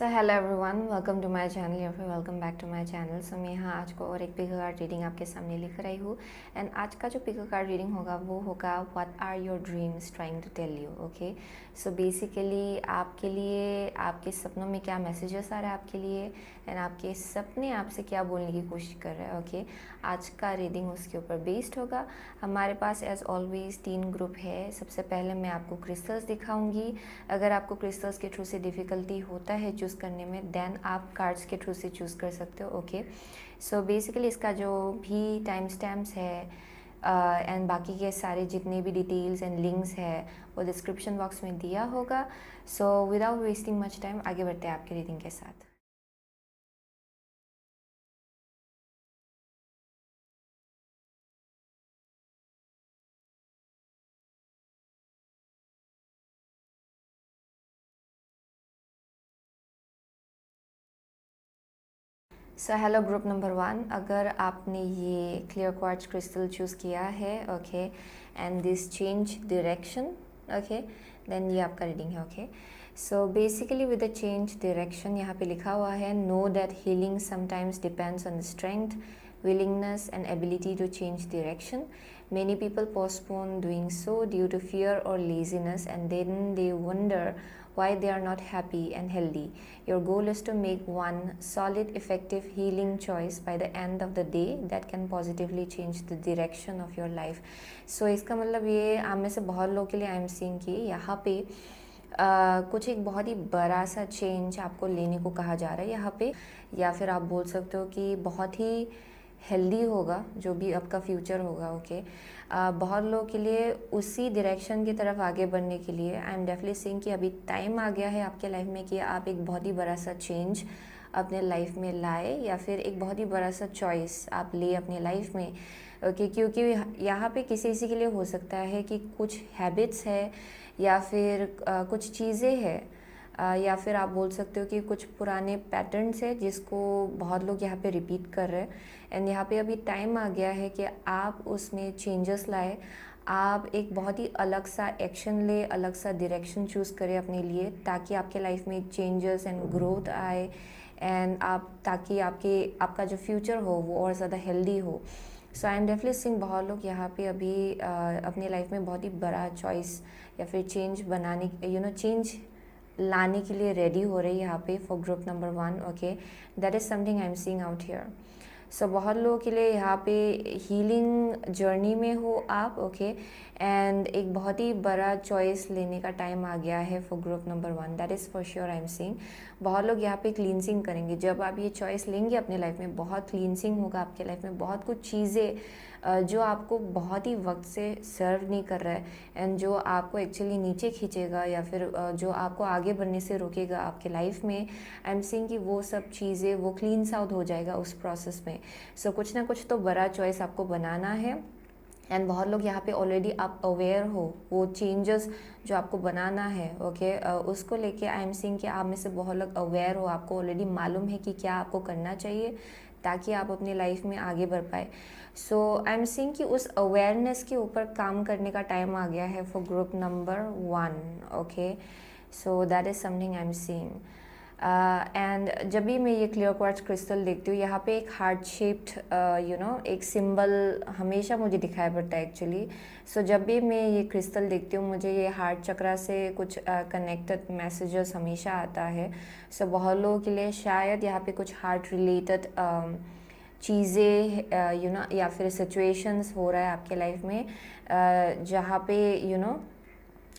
So hello everyone, welcome to my channel या फिर welcome back to my channel. So मैं यहाँ आज को और एक पिको कार्ड रीडिंग आपके सामने लेकर आई हूँ। एंड आज का जो पिको कार्ड रीडिंग होगा वो होगा what are your dreams trying to tell you. Okay, so basically आपके लिए आपके सपनों में क्या मैसेजेस आ रहा है आपके लिए, एंड आपके सपने आपसे क्या बोलने की कोशिश कर रहे हैं। ओके, आज का रीडिंग उसके ऊपर बेस्ड होगा। हमारे पास एज ऑलवेज 3 ग्रुप है। सबसे पहले मैं आपको क्रिस्टल्स दिखाऊंगी। अगर आपको क्रिस्टल्स के थ्रू से डिफ़िकल्टी होता है चूज़ करने में, देन आप कार्ड्स के थ्रू से चूज़ कर सकते हो। ओके, सो बेसिकली इसका जो भी टाइम स्टैम्प्स है एंड बाकी के सारे जितने भी डिटेल्स एंड लिंक्स है वो डिस्क्रिप्शन बॉक्स में दिया होगा। So without wasting much time आगे बढ़ते हैं आपके रीडिंग के साथ। सो हेलो ग्रुप नंबर 1, अगर आपने ये क्लियर क्वार्ट्ज क्रिस्टल चूज़ किया है, okay, and this change direction, okay, then ये आपका रीडिंग है। Okay, so basically with the change direction यहाँ पे लिखा हुआ है, know that healing sometimes depends on the strength, willingness and ability to change direction. Many people postpone doing so due to fear or laziness, and then they wonder why they are not happy and healthy. Your goal is to make one solid, effective healing choice by the end of the day that can positively change the direction of your life. So इसका मतलब ये आप में से बहुत लोगों के लिए आई एम सीइंग कि यहाँ पे कुछ एक बहुत ही बड़ा सा चेंज आपको लेने को कहा जा रहा है यहाँ पे, या फिर आप बोल सकते हो कि बहुत ही हेल्दी होगा जो भी आपका फ्यूचर होगा। ओके, बहुत लोगों के लिए उसी डायरेक्शन की तरफ आगे बढ़ने के लिए आई एम डेफिनेटली सेइंग कि अभी टाइम आ गया है आपके लाइफ में कि आप एक बहुत ही बड़ा सा चेंज अपने लाइफ में लाए, या फिर एक बहुत ही बड़ा सा चॉइस आप ले अपने लाइफ में। ओके, क्योंकि यहाँ पे किसी के लिए हो सकता है कि कुछ हैबिट्स है या फिर कुछ चीज़ें हैं, या फिर आप बोल सकते हो कि कुछ पुराने पैटर्न्स है जिसको बहुत लोग यहाँ पे रिपीट कर रहे हैं। एंड यहाँ पे अभी टाइम आ गया है कि आप उसमें चेंजेस लाए, आप एक बहुत ही अलग सा एक्शन ले, अलग सा डायरेक्शन चूज़ करें अपने लिए, ताकि आपके लाइफ में चेंजेस एंड ग्रोथ आए, एंड आप ताकि आपका जो फ्यूचर हो वो और ज़्यादा हेल्दी हो। सो आई एम डेफिनेटली सीइंग बहुत लोग यहाँ पे अभी अपनी लाइफ में बहुत ही बड़ा चॉइस या फिर चेंज बनाने चेंज लाने के लिए रेडी हो रही है यहाँ पे for group number 1। Okay, that is something I am seeing out here. So बहुत लोगों के लिए यहाँ पे हीलिंग जर्नी में हो आप। ओके, एंड एक बहुत ही बड़ा चॉइस लेने का टाइम आ गया है for group number 1, that is for sure I am seeing. बहुत लोग यहाँ पे क्लींसिंग करेंगे। जब आप ये चॉइस लेंगे अपने लाइफ में, बहुत क्लींसिंग होगा आपके लाइफ में। बहुत कुछ चीज़ें जो आपको बहुत ही वक्त से सर्व नहीं कर रहा है एंड जो आपको एक्चुअली नीचे खींचेगा या फिर जो आपको आगे बढ़ने से रोकेगा आपके लाइफ में, आई एम सीइंग कि वो सब चीज़ें वो क्लीन्स आउट हो जाएगा उस प्रोसेस में। सो कुछ ना कुछ तो बड़ा चॉइस आपको बनाना है, एंड बहुत लोग यहाँ पे ऑलरेडी आप अवेयर हो वो चेंजेस जो आपको बनाना है। ओके, उसको लेके आई एम सीइंग कि आप में से बहुत लोग अवेयर हो, आपको ऑलरेडी मालूम है कि क्या आपको करना चाहिए ताकि आप अपनी लाइफ में आगे बढ़ पाए। सो आई एम सीइंग कि उस अवेयरनेस के ऊपर काम करने का टाइम आ गया है for group number 1। Okay, so that is something I am seeing. And जब भी मैं ये क्लियर क्वार्ट्ज क्रिस्टल देखती हूँ, यहाँ पे एक हार्ट शेप्ड एक सिंबल हमेशा मुझे दिखाई पड़ता है एक्चुअली। सो जब भी मैं ये क्रिस्टल देखती हूँ मुझे ये हार्ट चक्रा से कुछ कनेक्टेड मैसेजेस हमेशा आता है। सो बहुत लोगों के लिए शायद यहाँ पे कुछ हार्ट रिलेटेड चीज़ें या फिर सिचुएशंस हो रहा है आपके लाइफ में, जहाँ पे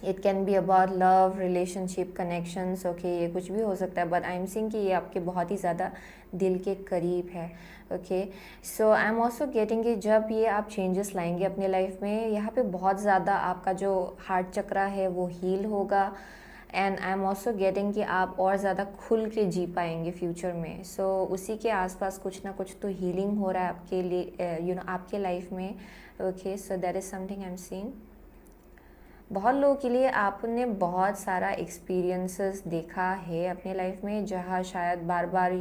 it can be about love, relationship, connections. Okay, ये कुछ भी हो सकता है, बट आई एम सीइंग कि ये आपके बहुत ही ज़्यादा दिल के करीब है। Okay, so I am also getting कि जब ये आप चेंजेस लाएंगे अपने लाइफ में, यहाँ पे बहुत ज़्यादा आपका जो हार्ट चक्रा है वो हील होगा, and I am also getting कि आप और ज़्यादा खुल के जी पाएंगे फ्यूचर में। सो उसी के आसपास कुछ ना कुछ तो हीलिंग हो रहा है आपके लिए आपके लाइफ में। Okay, so that is something I am seeing. बहुत लोगों के लिए आपने बहुत सारा एक्सपीरियंसेस देखा है अपने लाइफ में, जहाँ शायद बार बार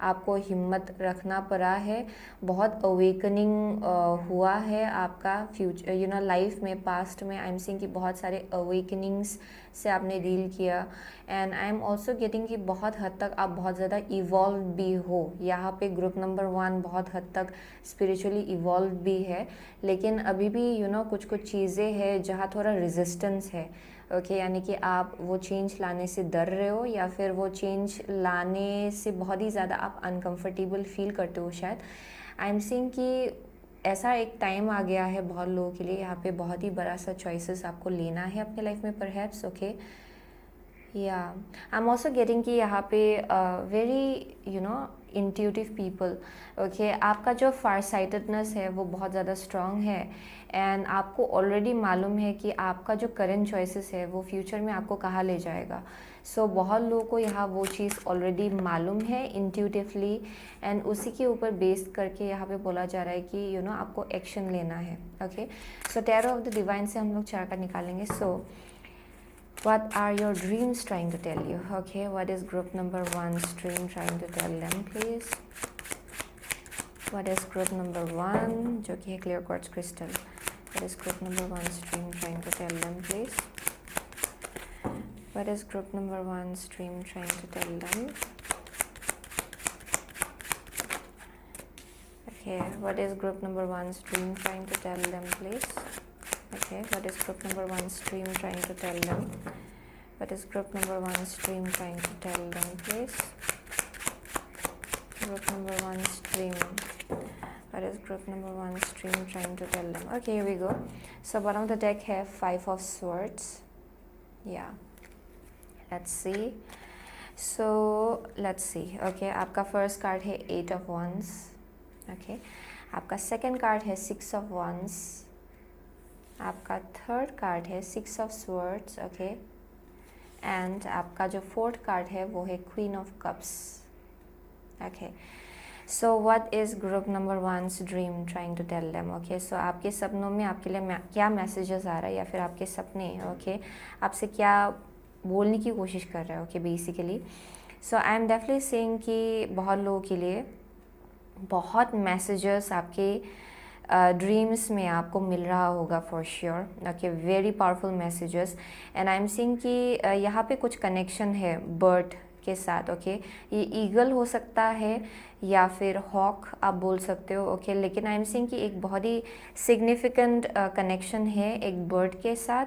आपको हिम्मत रखना पड़ा है, बहुत अवेकनिंग हुआ है आपका फ्यूचर लाइफ में। पास्ट में आई एम सीइंग कि बहुत सारे अवेकनिंग्स से आपने डील किया, and I am also getting कि बहुत हद तक आप बहुत ज़्यादा इवॉल्व भी हो। यहाँ पे ग्रुप नंबर 1 बहुत हद तक स्पिरिचुअली इवॉल्व भी है, लेकिन अभी भी कुछ कुछ चीज़ें हैं जहाँ थोड़ा रेजिस्टेंस है। ओके यानी कि आप वो चेंज लाने से डर रहे हो, या फिर वो चेंज लाने से बहुत ही ज़्यादा आप अनकंफर्टेबल फील करते हो शायद। आई एम सीइंग कि ऐसा एक टाइम आ गया है बहुत लोगों के लिए, यहाँ पे बहुत ही बड़ा सा चॉइसेस आपको लेना है अपने लाइफ में परहैप्स। ओके या आई एम ऑल्सो गेटिंग कि यहाँ पे वेरी इंट्यूटिव पीपल। ओके आपका जो फार साइटेडनेस है वो बहुत ज़्यादा स्ट्रॉन्ग है, एंड आपको ऑलरेडी मालूम है कि आपका जो करेंट चॉइसेस है वो फ्यूचर में आपको कहाँ ले जाएगा। सो बहुत लोगों को यहाँ वो चीज़ ऑलरेडी मालूम है इंट्यूटिवली, एंड उसी के ऊपर बेस करके यहाँ पे बोला जा रहा है कि आपको एक्शन लेना है। Okay so tarot of the divine से हम लोग 4 कार्ड निकालेंगे। सो what are your dreams trying to tell you? Okay, what is group number 1's dream trying to tell them, please? What is group number 1 जो कि है clear quartz crystal? What is group number 1's dream trying to tell them, please? What is group number 1's dream trying to tell them? Okay, what is group number 1's dream trying to tell them, please? Okay, what is group number 1's dream trying to tell them? What is group number 1's dream trying to tell them, please? Group number 1's dream. What is group number 1's dream trying to tell them? Okay, here we go. So bottom of the deck have 5 of swords. Yeah. Let's see. So let's see. Okay, आपका first card है 8 of wands. Okay. आपका second card है 6 of wands. आपका third card है 6 of swords. Okay and आपका जो fourth card है वो है queen of cups. Okay so what is group number 1's dream trying to tell them? Okay so आपके सपनों में आपके लिए क्या मैसेजेस आ रहा है, या फिर आपके सपने ओके आपसे क्या बोलने की कोशिश कर रहे हैं? Okay basically so I am definitely saying कि बहुत लोगों के लिए बहुत मैसेजेस आपके ड्रीम्स में आपको मिल रहा होगा for sure. Okay very powerful messages, and I am seeing कि यहाँ पे कुछ कनेक्शन है बर्ड के साथ। ओके ये ईगल हो सकता है या फिर हॉक आप बोल सकते हो। ओके लेकिन आई एम सीइंग कि एक बहुत ही सिग्निफिकेंट कनेक्शन है एक बर्ड के साथ,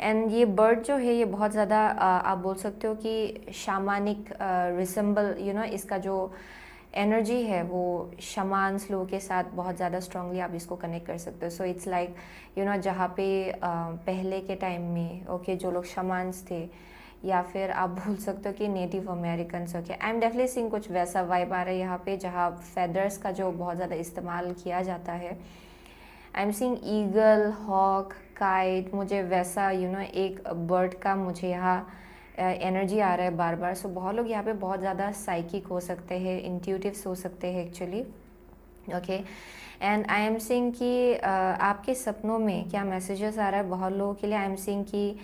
एंड ये बर्ड जो है ये बहुत ज़्यादा आप बोल सकते हो कि शामानिक रिसेंबल इसका जो एनर्जी है वो शमान्स लोगों के साथ बहुत ज़्यादा स्ट्रांगली आप इसको कनेक्ट कर सकते हो। सो इट्स लाइक जहाँ पे पहले के टाइम में ओके जो लोग शमान्स थे, या फिर आप बोल सकते हो कि native Americans. Okay I am definitely seeing कुछ वैसा वाइब आ रहा है यहाँ पे, जहाँ फेदर्स का जो बहुत ज़्यादा इस्तेमाल किया जाता है। I am seeing eagle, hawk, kite, मुझे वैसा एक बर्ड का मुझे यहाँ एनर्जी आ रहा है बार बार। सो बहुत लोग यहाँ पे बहुत ज़्यादा साइकिक हो सकते हैं, इंट्यूटिव्स हो सकते हैं actually. Okay and I am seeing कि आपके सपनों में क्या मैसेजेस आ रहा है बहुत लोगों के लिए? आई एम सीइंग कि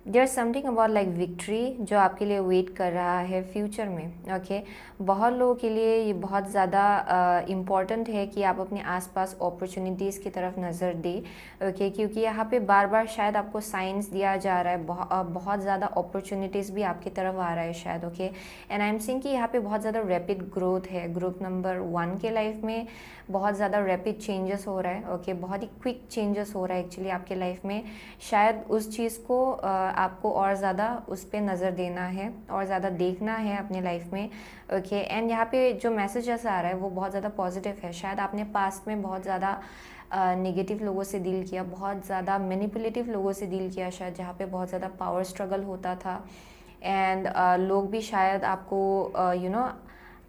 there something about like victory जो आपके लिए वेट कर रहा है फ्यूचर में। ओके बहुत लोगों के लिए ये बहुत ज़्यादा इम्पॉर्टेंट है कि आप अपने आसपास अपॉर्चुनिटीज़ की तरफ नज़र दें। ओके क्योंकि यहाँ पे बार बार शायद आपको साइंस दिया जा रहा है, बहुत ज़्यादा अपॉर्चुनिटीज़ भी आपकी तरफ आ रहा है शायद। Okay and I am seeing कि यहाँ पे बहुत ज़्यादा रैपिड ग्रोथ है ग्रुप नंबर 1 के लाइफ में, बहुत ज़्यादा रैपिड चेंजेस हो रहा है। ओके बहुत ही क्विक चेंजेस हो रहा है एक्चुअली आपके लाइफ में। शायद उस चीज़ को आपको और ज़्यादा उस पर नज़र देना है और ज़्यादा देखना है अपने लाइफ में। ओके एंड यहाँ पे जो मैसेजेस आ रहा है वो बहुत ज़्यादा पॉजिटिव है। शायद आपने पास्ट में बहुत ज़्यादा नेगेटिव लोगों से डील किया, बहुत ज़्यादा मैनिपुलेटिव लोगों से डील किया शायद, जहाँ पे बहुत ज़्यादा पावर स्ट्रगल होता था, एंड लोग भी शायद आपको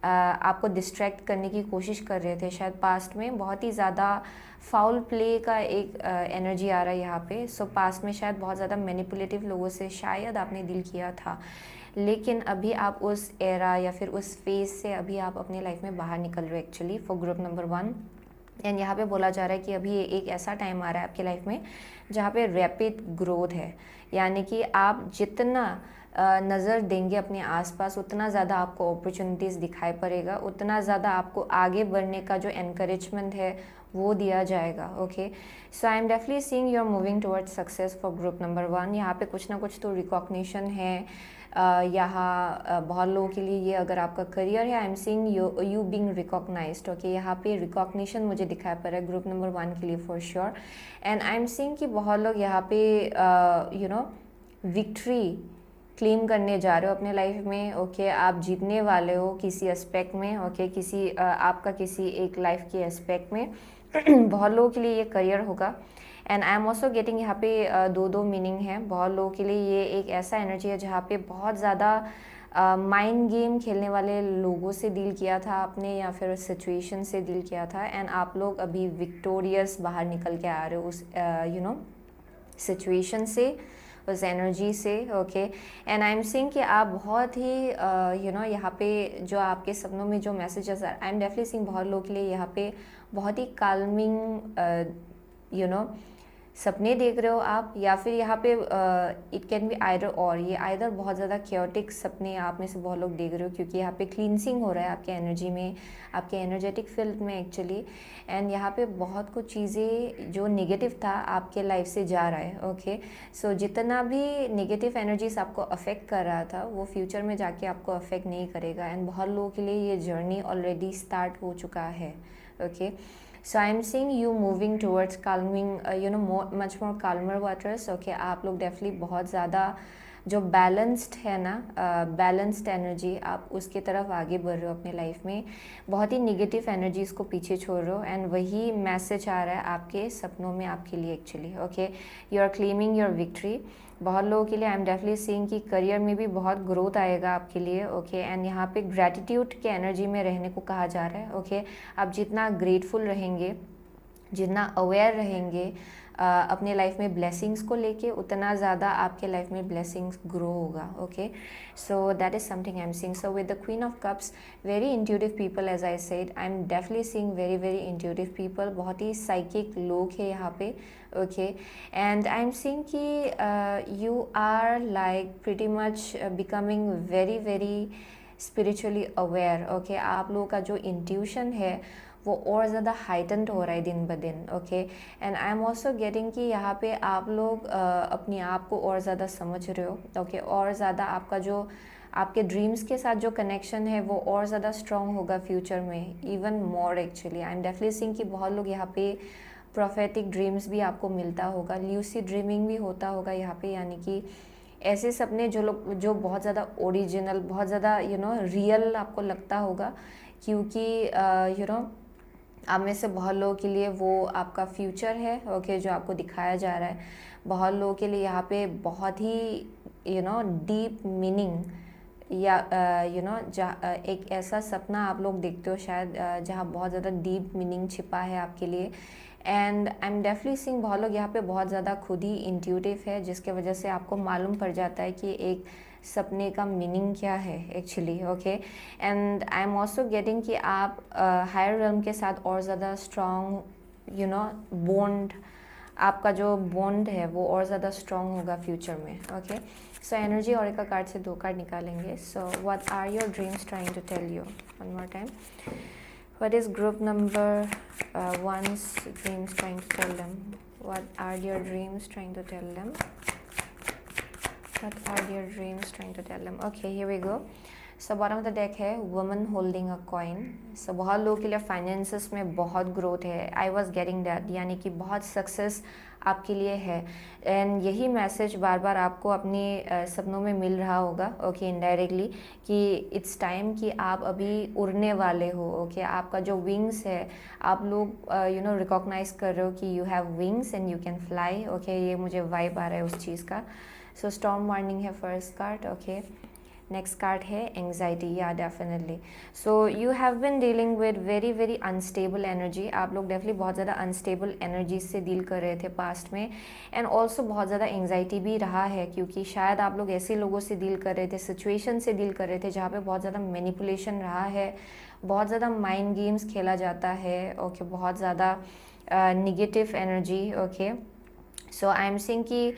आपको डिस्ट्रैक्ट करने की कोशिश कर रहे थे शायद पास्ट में। बहुत ही ज़्यादा फाउल प्ले का एक एनर्जी आ रहा है यहाँ पे। सो पास्ट में शायद बहुत ज़्यादा मैनिपुलेटिव लोगों से शायद आपने डील किया था, लेकिन अभी आप उस एरा या फिर उस फेज से अभी आप अपने लाइफ में बाहर निकल रहे हो actually for group number 1। And यहाँ पे बोला जा रहा है कि अभी एक ऐसा टाइम आ रहा है आपकी लाइफ में जहाँ पे रैपिड ग्रोथ है, यानी कि आप जितना नज़र देंगे अपने आसपास, उतना ज़्यादा आपको अपॉर्चुनिटीज़ दिखाई पड़ेगा, उतना ज़्यादा आपको आगे बढ़ने का जो एनकरेजमेंट है वो दिया जाएगा. Okay, so I am definitely seeing you are moving towards success for group number 1. यहाँ पे कुछ ना कुछ तो रिकॉग्निशन है. यहाँ बहुत लोगों के लिए ये अगर आपका करियर है, I am seeing you being recognised. Okay, यहाँ पे रिकॉग्निशन मुझे दिखाई पड़ रहा है ग्रुप नंबर 1 के लिए for sure. And I am seeing कि बहुत लोग यहाँ पे विक्ट्री क्लेम करने जा रहे हो अपने लाइफ में. ओके, आप जीतने वाले हो किसी एस्पेक्ट में. ओके, किसी आपका किसी एक लाइफ के एस्पेक्ट में. बहुत लोगों के लिए ये करियर होगा. And I am also getting यहाँ पे दो मीनिंग है. बहुत लोगों के लिए ये एक ऐसा एनर्जी है जहाँ पे बहुत ज़्यादा माइंड गेम खेलने वाले लोगों से डील किया था आपने, या फिर सिचुएशन से डील किया था, एंड आप लोग अभी विक्टोरियस बाहर निकल के आ रहे हो उस सिचुएशन से, उस एनर्जी से. Okay, and I am seeing कि आप बहुत ही यहाँ पे जो आपके सपनों में जो messages, I am definitely seeing बहुत लोगों के लिए यहाँ पे बहुत ही काल्मिंग सपने देख रहे हो आप, या फिर यहाँ पे इट कैन बी आइदर और. ये आइदर बहुत ज़्यादा क्योटिक सपने आप में से बहुत लोग देख रहे हो, क्योंकि यहाँ पे क्लींसिंग हो रहा है आपके एनर्जी में, आपके एनर्जेटिक फील्ड में एक्चुअली. एंड यहाँ पे बहुत कुछ चीज़ें जो नेगेटिव था आपके लाइफ से जा रहा है. ओके, सो जितना भी नेगेटिव एनर्जीज आपको अफेक्ट कर रहा था वो फ्यूचर में जाके आपको अफेक्ट नहीं करेगा. एंड बहुत लोगों के लिए ये जर्नी ऑलरेडी स्टार्ट हो चुका है. Okay, so I am seeing you moving towards calming much more calmer waters. Okay, आप लोग डेफिनेटली बहुत ज़्यादा जो बैलेंस्ड है ना, बैलेंस्ड एनर्जी, आप उसके तरफ आगे बढ़ रहे हो अपने लाइफ में. बहुत ही निगेटिव एनर्जीज़ को पीछे छोड़ रहे हो, एंड वही मैसेज आ रहा है आपके सपनों में आपके लिए actually. Okay, you are claiming your victory. बहुत लोगों के लिए आई एम डेफिनेटली सीइंग कि करियर में भी बहुत ग्रोथ आएगा आपके लिए. ओके, एंड यहाँ पे ग्रैटिट्यूड के एनर्जी में रहने को कहा जा रहा है. ओके, आप जितना ग्रेटफुल रहेंगे, जितना अवेयर रहेंगे अपने लाइफ में ब्लेसिंग्स को लेके, उतना ज़्यादा आपके लाइफ में ब्लेसिंग्स ग्रो होगा. Okay, so that is something I am seeing. So with the queen of cups, very intuitive people, as I said, I am definitely seeing very very intuitive people. बहुत ही psychic लोग है यहाँ पे. Okay, and I am seeing कि you are like pretty much becoming very very spiritually aware. Okay, आप लोगों का जो इंट्यूशन है वो और ज़्यादा हाइटेंड हो रहा है दिन ब दिन. Okay, and I am also getting कि यहाँ पे आप लोग अपने आप को और ज़्यादा समझ रहे हो. ओके, और ज़्यादा आपका जो आपके ड्रीम्स के साथ जो कनेक्शन है वो और ज़्यादा स्ट्रॉन्ग होगा फ्यूचर में, even more actually. I am definitely seeing कि बहुत लोग यहाँ पे प्रोफेटिक ड्रीम्स भी आपको मिलता होगा, ल्यूसिड ड्रीमिंग भी होता होगा यहाँ पे, यानी कि ऐसे सपने जो बहुत ज़्यादा ओरिजिनल, बहुत ज़्यादा रियल आपको लगता होगा, क्योंकि आप में से बहुत लोगों के लिए वो आपका फ्यूचर है. ओके, जो आपको दिखाया जा रहा है. बहुत लोगों के लिए यहाँ पे बहुत ही डीप मीनिंग, या एक ऐसा सपना आप लोग देखते हो शायद जहाँ बहुत ज़्यादा डीप मीनिंग छिपा है आपके लिए. And I am definitely seeing बहुत लोग यहाँ पे बहुत ज़्यादा खुद ही इंट्यूटिव है, जिसके वजह से आपको मालूम पड़ जाता है कि एक सपने का मीनिंग क्या है actually. Okay, and I am also getting कि आप हायर रेल्म के साथ और ज़्यादा स्ट्रॉन्ग बॉन्ड, आपका जो बॉन्ड है वो और ज़्यादा स्ट्रॉन्ग होगा फ्यूचर में. Okay, so energy oracle card से 2 कार्ड निकालेंगे. So what are your dreams trying to tell you? One more time. What is group number 1's dreams trying to tell them? What are your dreams trying to tell them? What are your dreams trying to tell them? Okay, here we go. So bottom of the deck है woman holding a coin. So बहुत लोगों के लिए finances में बहुत growth है. I was getting that, यानी कि बहुत सक्सेस आपके लिए है. एंड यही मैसेज बार बार आपको अपने सपनों में मिल रहा होगा. ओके, इनडायरेक्टली कि इट्स टाइम कि आप अभी उड़ने वाले हो. ओके, आपका जो विंग्स है, आप लोग रिकॉग्नाइज कर रहे हो कि you have wings and you can fly. Okay, ये मुझे वाइब आ रहा है उस चीज़ का. सो स्टॉर्म वार्निंग है first card. Okay, next card है एंग्जाइटी. या definitely. So you have been dealing with very very unstable energy. आप लोग डेफिनेटली बहुत ज़्यादा अनस्टेबल एनर्जी से डील कर रहे थे पास्ट में. एंड ऑल्सो बहुत ज़्यादा एंग्जाइटी भी रहा है, क्योंकि शायद आप लोग ऐसे लोगों से डील कर रहे थे, सिचुएशन से डील कर रहे थे जहाँ पे बहुत ज़्यादा मैनिपुलेशन रहा है, बहुत ज़्यादा माइंड गेम्स खेला जाता है. ओके, बहुत ज़्यादा negative energy. Okay, so I am seeing कि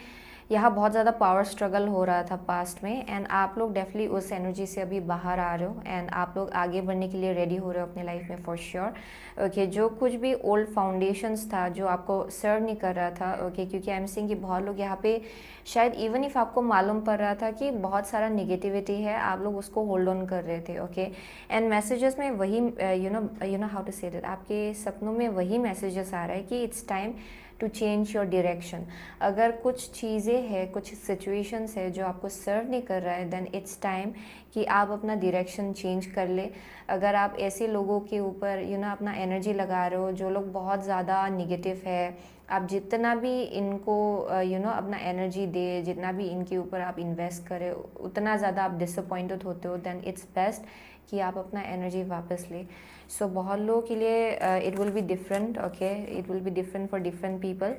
यहाँ बहुत ज़्यादा पावर स्ट्रगल हो रहा था पास्ट में, एंड आप लोग डेफिनेटली उस एनर्जी से अभी बाहर आ रहे हो, एंड आप लोग आगे बढ़ने के लिए रेडी हो रहे हो अपने लाइफ में फॉर श्योर। ओके, जो कुछ भी ओल्ड फाउंडेशंस था जो आपको सर्व नहीं कर रहा था, ओके, क्योंकि आई एम सीइंग कि बहुत लोग यहाँ पे शायद इवन इफ आपको मालूम पड़ रहा था कि बहुत सारा निगेटिविटी है, आप लोग उसको होल्ड ऑन कर रहे थे। ओके, एंड मैसेजेस में वही you know how to say that, आपके सपनों में वही मैसेजेस आ रहा है कि it's time to change your direction. अगर कुछ चीज़ें हैं, कुछ सिचुएशंस है जो आपको सर्व नहीं कर रहा है, देन इट्स टाइम कि आप अपना डायरेक्शन चेंज कर ले। अगर आप ऐसे लोगों के ऊपर अपना एनर्जी लगा रहे हो जो लोग बहुत ज़्यादा निगेटिव है, आप जितना भी इनको अपना एनर्जी दे, जितना भी इनके ऊपर आप इन्वेस्ट करें, उतना ज़्यादा आप डिसअपॉइंटेड होते हो, देन इट्स बेस्ट कि आप अपना एनर्जी वापस ले। सो बहुत लोगों के लिए it will be different. Okay, it will be different for different people,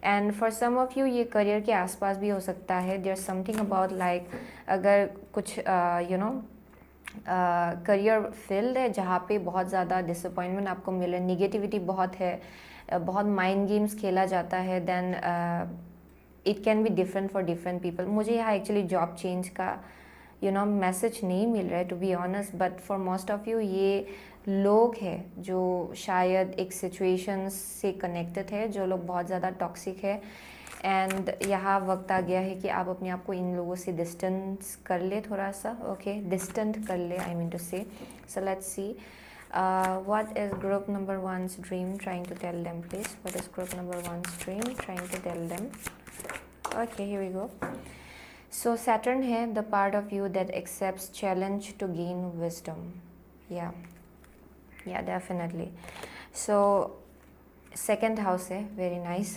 and for some of you ये करियर के आसपास भी हो सकता है। देयर समथिंग अबाउट लाइक अगर कुछ करियर फील्ड है जहाँ पे बहुत ज़्यादा डिसअपॉइंटमेंट आपको मिले, निगेटिविटी बहुत है, बहुत माइंड गेम्स खेला जाता है, then it can be different for different people. मुझे यहाँ एक्चुअली जॉब चेंज का मैसेज नहीं मिल रहा है to be honest, but for most of you ये लोग हैं जो शायद एक सिचुएशन से कनेक्टेड है, जो लोग बहुत ज़्यादा टॉक्सिक है, एंड यहाँ वक्त आ गया है कि आप अपने आप को इन लोगों से डिस्टेंस कर ले, थोड़ा सा। ओके, डिस्टेंट कर ले, आई मीन टू से। सो let's C what is group number one's dream trying to tell them, please. What is group number one's dream trying to tell them? Okay, here we go. So Saturn है the part of you that accepts challenge to gain wisdom. Yeah, definitely. So second house है, very nice.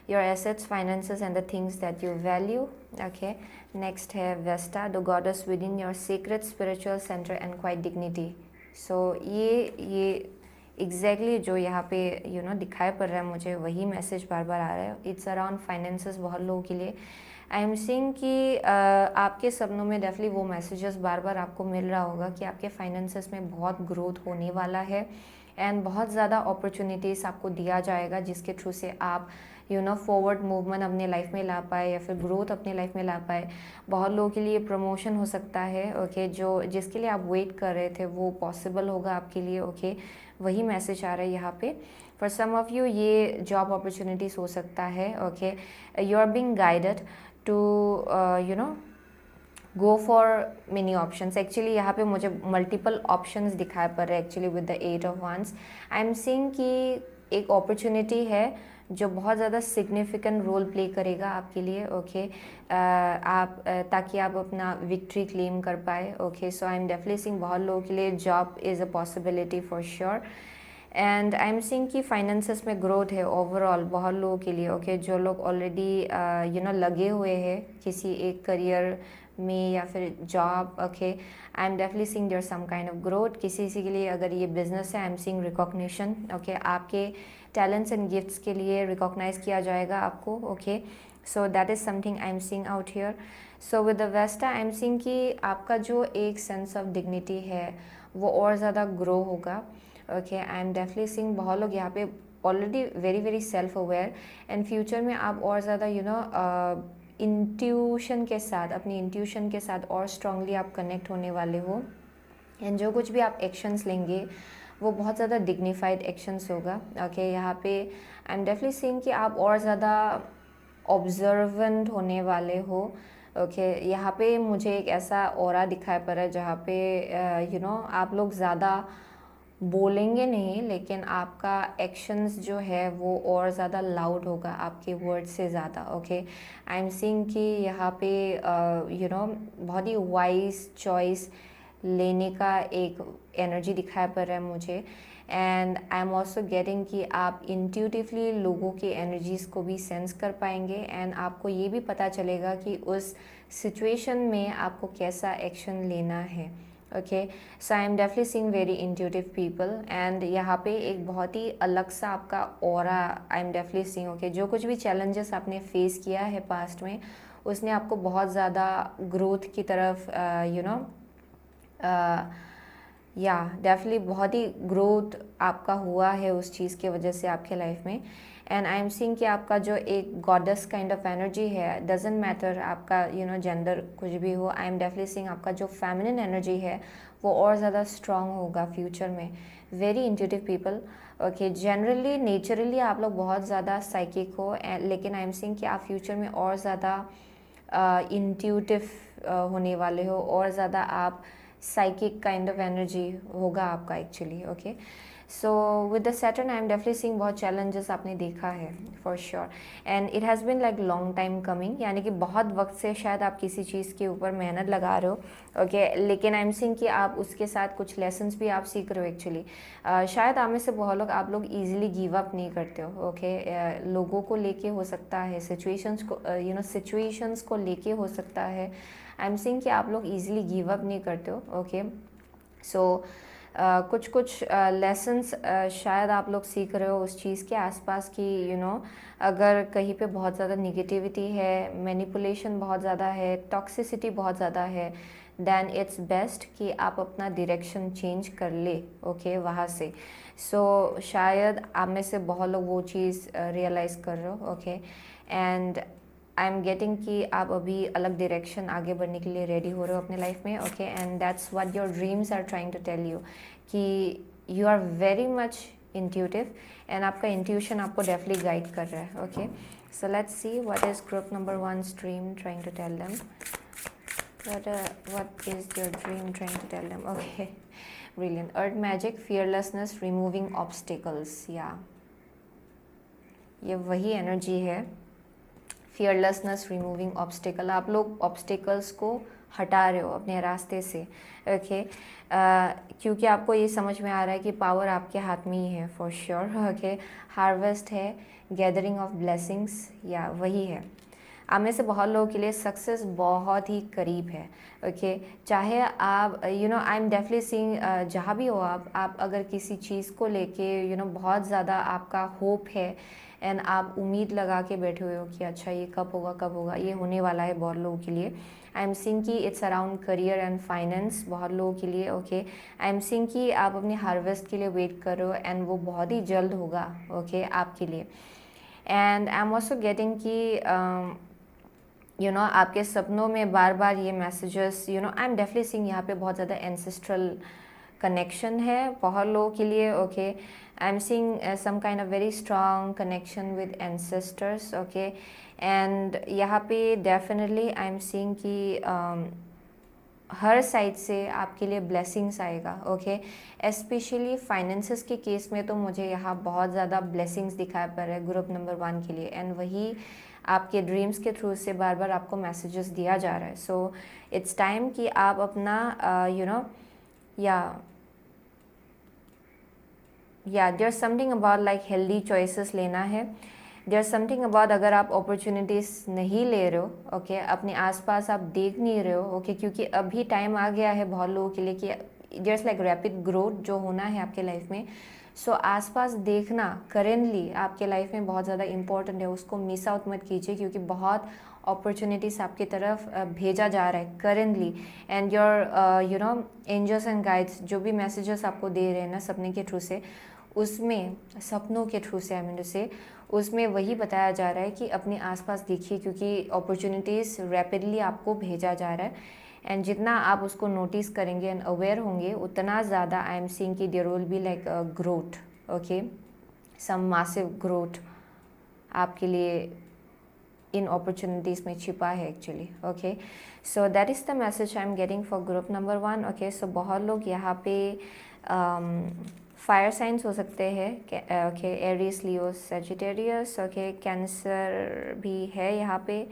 Your assets, finances and the things that you value. Okay, next है Vesta, the goddess within your sacred spiritual center and quiet dignity. सो ये exactly जो यहाँ पे दिखाई पड़ रहा है मुझे, वही मैसेज बार बार आ रहा है। इट्स अराउंड फाइनेंसेस बहुत लोगों के लिए। आई एम सीइंग कि आपके सपनों में डेफिनेटली वो मैसेजेस बार बार आपको मिल रहा होगा कि आपके फाइनेंसेस में बहुत ग्रोथ होने वाला है, एंड बहुत ज़्यादा अपॉर्चुनिटीज़ आपको दिया जाएगा जिसके थ्रू से आप फॉरवर्ड मूवमेंट अपने लाइफ में ला पाए या फिर ग्रोथ अपने लाइफ में ला पाए। बहुत लोगों के लिए प्रमोशन हो सकता है। ओके, जो जिसके लिए आप वेट कर रहे थे वो पॉसिबल होगा आपके लिए। ओके, वही मैसेज आ रहा है यहाँ पे। फॉर सम ऑफ यू ये जॉब अपॉर्चुनिटीज़ हो सकता है। Okay, you are being guided to go for many options. Actually यहाँ पे मुझे मल्टीपल ऑप्शंस दिखाई पड़ रहे हैं actually with the 8 of wands। I am seeing कि एक अपॉर्चुनिटी है जो बहुत ज़्यादा सिग्निफिकेंट रोल प्ले करेगा आपके लिए। ओके, ताकि आप अपना विक्ट्री क्लेम कर पाए। Okay, so I am definitely seeing बहुत लोगों के लिए job is a possibility for sure, and I am seeing कि फाइनेंसेस में ग्रोथ है ओवरऑल बहुत लोगों के लिए। ओके, जो लोग ऑलरेडी लगे हुए हैं किसी एक करियर में या फिर job. Okay, I am definitely seeing there some kind of growth. किसी के लिए अगर ये बिजनेस है, I am seeing recognition. Okay, आपके टैलेंट्स एंड गिफ्ट्स के लिए रिकॉग्नाइज किया जाएगा आपको। Okay, so that is something I am seeing out here. So with the Vesta I am seeing कि आपका जो एक सेंस ऑफ डिग्निटी है वो और ज़्यादा ग्रो होगा। Okay, I am definitely seeing बहुत लोग यहाँ पे already very self aware, and future में आप और ज़्यादा इंट्यूशन के साथ, अपनी इंट्यूशन के साथ और स्ट्रांगली आप कनेक्ट होने वाले हो, एंड जो कुछ भी आप एक्शंस लेंगे वो बहुत ज़्यादा डिग्निफाइड एक्शंस होगा। ओके, यहाँ पे आई एम डेफिनेटली सीइंग कि आप और ज़्यादा ऑब्जर्वेंट होने वाले हो। ओके, यहाँ पे मुझे एक ऐसा ऑरा दिखाई पड़ रहा है जहाँ पे आप लोग ज़्यादा बोलेंगे नहीं, लेकिन आपका एक्शंस जो है वो और ज़्यादा लाउड होगा आपके वर्ड से ज़्यादा। ओके, आई एम सीइंग कि यहाँ पे बहुत ही वाइज चॉइस लेने का एक एनर्जी दिखाई पड़ रहा है मुझे, and I am also getting कि आप इंट्यूटिवली लोगों की एनर्जीज़ को भी सेंस कर पाएंगे, एंड आपको ये भी पता चलेगा कि उस सिचुएशन में आपको कैसा एक्शन लेना है। Okay, so I am definitely seeing very intuitive people, and यहाँ पे एक बहुत ही अलग सा आपका aura I am definitely seeing. Okay, जो कुछ भी चैलेंजेस आपने फेस किया है पास्ट में, उसने आपको बहुत ज़्यादा ग्रोथ की तरफ या डेफिनेटली बहुत ही ग्रोथ आपका हुआ है उस चीज़ की वजह से आपके लाइफ में। एंड आई एम सीइंग कि आपका जो एक गॉडेस काइंड ऑफ एनर्जी है, डजेंट मैटर आपका जेंडर कुछ भी हो, आई एम डेफिनेटली सीइंग आपका जो फेमिनिन एनर्जी है वो और ज़्यादा स्ट्रांग होगा फ्यूचर में। Very intuitive people, okay. Generally naturally आप लोग बहुत ज़्यादा साइकिक हो, लेकिन आई एम सीइंग कि आप फ्यूचर में और ज़्यादा इंट्यूटिव होने वाले हो, और ज़्यादा आप साइकिक काइंड ऑफ एनर्जी होगा आपका actually, okay. So with the Saturn I am definitely seeing बहुत चैलेंजेस आपने देखा है for sure, and it has been like long time coming, यानी कि बहुत वक्त से शायद आप किसी चीज़ के ऊपर मेहनत लगा रहे हो, ओके। लेकिन आई एम सीइंग कि आप उसके साथ कुछ लेसन्स भी आप सीख रहे हो एक्चुअली। शायद आप में से बहुत लोग, आप लोग ईजिली गिव अप नहीं करते हो, ओके। लोगों को लेके हो सकता है, सिचुएशंस को सिचुएशंस को लेके हो सकता है। आई एम सीइंग कि आप लोग ईजिली गिव अप नहीं करते हो, ओके। सो कुछ कुछ लेसन्स शायद आप लोग सीख रहे हो उस चीज़ के आसपास की, अगर कहीं पे बहुत ज़्यादा निगेटिविटी है, मैनिपुलेशन बहुत ज़्यादा है, टॉक्सिसिटी बहुत ज़्यादा है, देन इट्स बेस्ट कि आप अपना डायरेक्शन चेंज कर ले, ओके, वहाँ से। सो शायद आप में से बहुत लोग वो चीज़ रियलाइज़ कर रहे हो, okay. And I am getting कि आप अभी अलग डायरेक्शन आगे बढ़ने के लिए रेडी हो रहे हो अपने लाइफ में, okay. And that's what your dreams are trying to tell you, कि you are very much intuitive, and आपका इंट्यूशन आपको डेफिनेटली गाइड कर रहा है, okay. So let's see what is group number 1 dream trying to tell them, what is your dream trying to tell them, okay. Brilliant. Earth magic, fearlessness, removing obstacles, yeah, ये वही energy है, fearlessness, removing obstacle. आप लोग obstacles को हटा रहे हो अपने रास्ते से, ओके। क्योंकि आपको ये समझ में आ रहा है कि पावर आपके हाथ में ही है फॉर श्योर, ओके। हार्वेस्ट है, गैदरिंग ऑफ ब्लेसिंग्स, या वही है। आप में से बहुत लोगों के लिए सक्सेस बहुत ही करीब है, ओके। चाहे आप आई एम डेफिनेटली सीइंग, जहाँ भी हो आप अगर किसी चीज़ को लेके बहुत ज़्यादा आपका होप है, एंड आप उम्मीद लगा के बैठे हुए हो कि अच्छा ये कब होगा, ये होने वाला है बहुत लोगों के लिए। आई एम सीइंग कि it's around career and finance बहुत लोगों के लिए, ओके। आई एम सीइंग कि आप अपने हार्वेस्ट के लिए वेट कर रहे हो, एंड वो बहुत ही जल्द होगा, ओके, आपके लिए। And I am also getting कि आपके सपनों में बार बार ये messages, I am definitely seeing यहाँ पे बहुत ज़्यादा एंसेस्ट्रल कनेक्शन है बहुत लोगों के लिए, okay. I am seeing some kind of very strong connection with ancestors, okay. And यहाँ पे डेफिनेटली आई एम सीइंग कि हर साइड से आपके लिए ब्लेसिंग्स आएगा, ओके। स्पेशली फाइनेंसेस के केस में तो मुझे यहाँ बहुत ज़्यादा ब्लेसिंग्स दिखाई पड़ रहा है ग्रुप नंबर 1 के लिए, एंड वही आपके ड्रीम्स के थ्रू से बार बार आपको मैसेजेस दिया जा रहा है। सो इट्स टाइम कि आप अपना there something about like healthy choices लेना है। देयर समथिंग अबाउट, अगर आप अपॉर्चुनिटीज़ नहीं ले रहे हो, ओके, अपने आसपास आप देख नहीं रहे हो, ओके, क्योंकि अभी टाइम आ गया है बहुत लोगों के लिए कि देयर्स लाइक रैपिड ग्रोथ जो होना है आपके लाइफ में। सो आसपास देखना करेंटली आपके लाइफ में बहुत ज़्यादा इंपॉर्टेंट है, उसको मिस आउट मत कीजिए, क्योंकि बहुत अपॉर्चुनिटीज़ आपकी तरफ भेजा जा रहा है currently. And your angels and guides जो भी मैसेजेस आपको दे रहे हैं ना सपने के थ्रू से, उसमें सपनों के थ्रू से आई मीन टू से, उसमें वही बताया जा रहा है कि अपने आसपास देखिए, क्योंकि अपॉर्चुनिटीज़ रैपिडली आपको भेजा जा रहा है। एंड जितना आप उसको नोटिस करेंगे एंड अवेयर होंगे, उतना ज़्यादा आई एम सीइंग कि there will be like growth, okay, some massive growth आपके लिए इन अपॉर्चुनिटीज़ में छिपा है actually, okay. So that is the message I am getting for group number 1, okay. सो बहुत लोग यहाँ पे फायर साइंस हो सकते हैं, okay, Aries, Leo, Sagittarius, okay, cancer भी है यहाँ पे,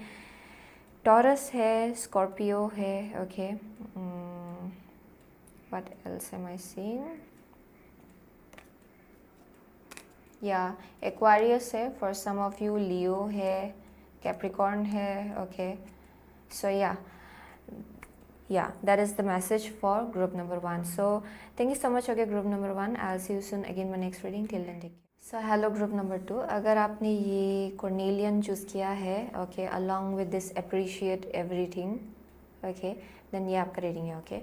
टॉरस है, स्कॉर्पियो है, okay. What else am I seeing, या एक्वारियस है फॉर सम ऑफ यू, लियो है, कैप्रिकॉर्न है, okay. So yeah, that is the message for group number 1. So thank you so much, okay, group number 1. I'll see you soon again my next reading. Till then, take care. So hello group number 2. अगर आपने ये cornelian choose किया है, okay, along with this appreciate everything, okay, then ये आपका reading है. Okay,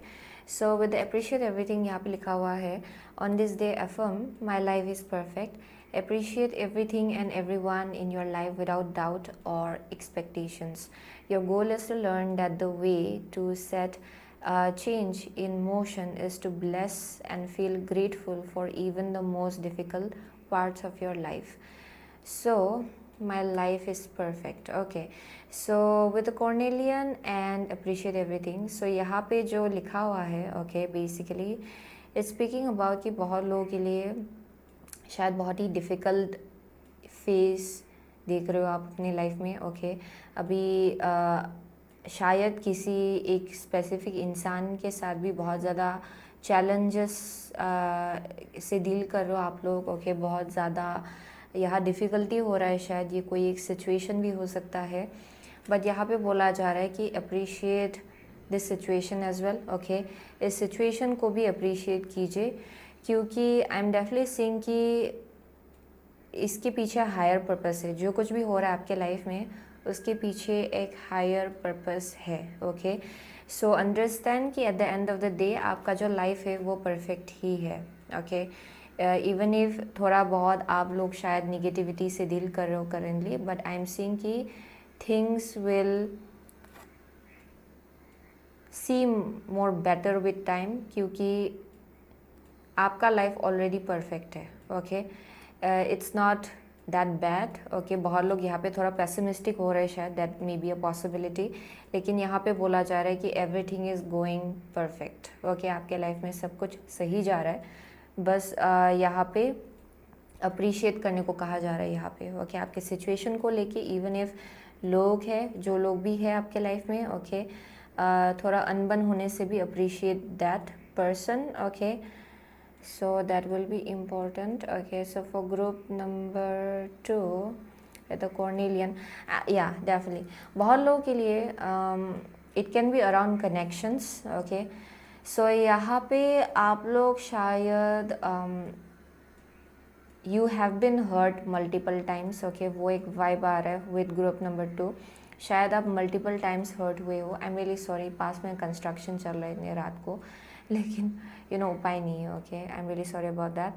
so with appreciate everything यहाँ पे लिखा हुआ है, on this day affirm my life is perfect. Appreciate everything and everyone in your life without doubt or expectations. Your goal is to learn that the way to set change in motion is to bless and feel grateful for even the most difficult parts of your life. So, my life is perfect. Okay, so with the Cornelian and appreciate everything. So यहाँ पे जो लिखा हुआ है, okay, basically it's speaking about कि बहुत लोगों के लिए शायद बहुत ही डिफ़िकल्ट फेस देख रहे हो आप अपनी लाइफ में. ओके, अभी शायद किसी एक स्पेसिफिक इंसान के साथ भी बहुत ज़्यादा चैलेंजेस से डील कर रहे हो आप लोग. ओके, बहुत ज़्यादा यहाँ डिफ़िकल्टी हो रहा है, शायद ये कोई एक सिचुएशन भी हो सकता है. बट यहाँ पे बोला जा रहा है कि appreciate this situation as well. Okay, इस सिचुएशन को भी अप्रिशिएट कीजिए, क्योंकि आई एम डेफिनेटली सीइंग कि इसके पीछे हायर पर्पस है. जो कुछ भी हो रहा है आपके लाइफ में, उसके पीछे एक हायर पर्पस है. ओके, सो अंडरस्टैंड कि at the end of the day आपका जो लाइफ है वो परफेक्ट ही है. ओके, इवन इफ थोड़ा बहुत आप लोग शायद निगेटिविटी से डील कर रहे हो currently, but I am seeing कि things will seem more better with time, क्योंकि आपका लाइफ ऑलरेडी परफेक्ट है. Okay, it's not that bad. Okay, बहुत लोग यहाँ पे थोड़ा पेसिमिस्टिक हो रहे हैं, शायद that may be a possibility, लेकिन यहाँ पे बोला जा रहा है कि everything is going perfect. Okay, आपके लाइफ में सब कुछ सही जा रहा है. बस यहाँ पे अप्रिशिएट करने को कहा जा रहा है यहाँ पे. ओके, आपके सिचुएशन को लेके, इवन इफ लोग हैं, जो लोग भी है आपके लाइफ में, ओके, थोड़ा अनबन होने से भी appreciate that person. Okay, so that will be important. Okay, so for group number 2, the Cornelian, yeah, definitely बहुत लोगों के लिए it can be around connections. Okay, so यहाँ पे आप लोग शायद you have been hurt multiple times. Okay, वो एक vibe आ रहा है with group number 2. शायद आप मल्टीपल टाइम्स हर्ट हुए हो. आई एम रियली सॉरी, पास में कंस्ट्रक्शन चल रहा है इतने रात को, लेकिन उपाय नहीं है. Okay, I am really sorry about that.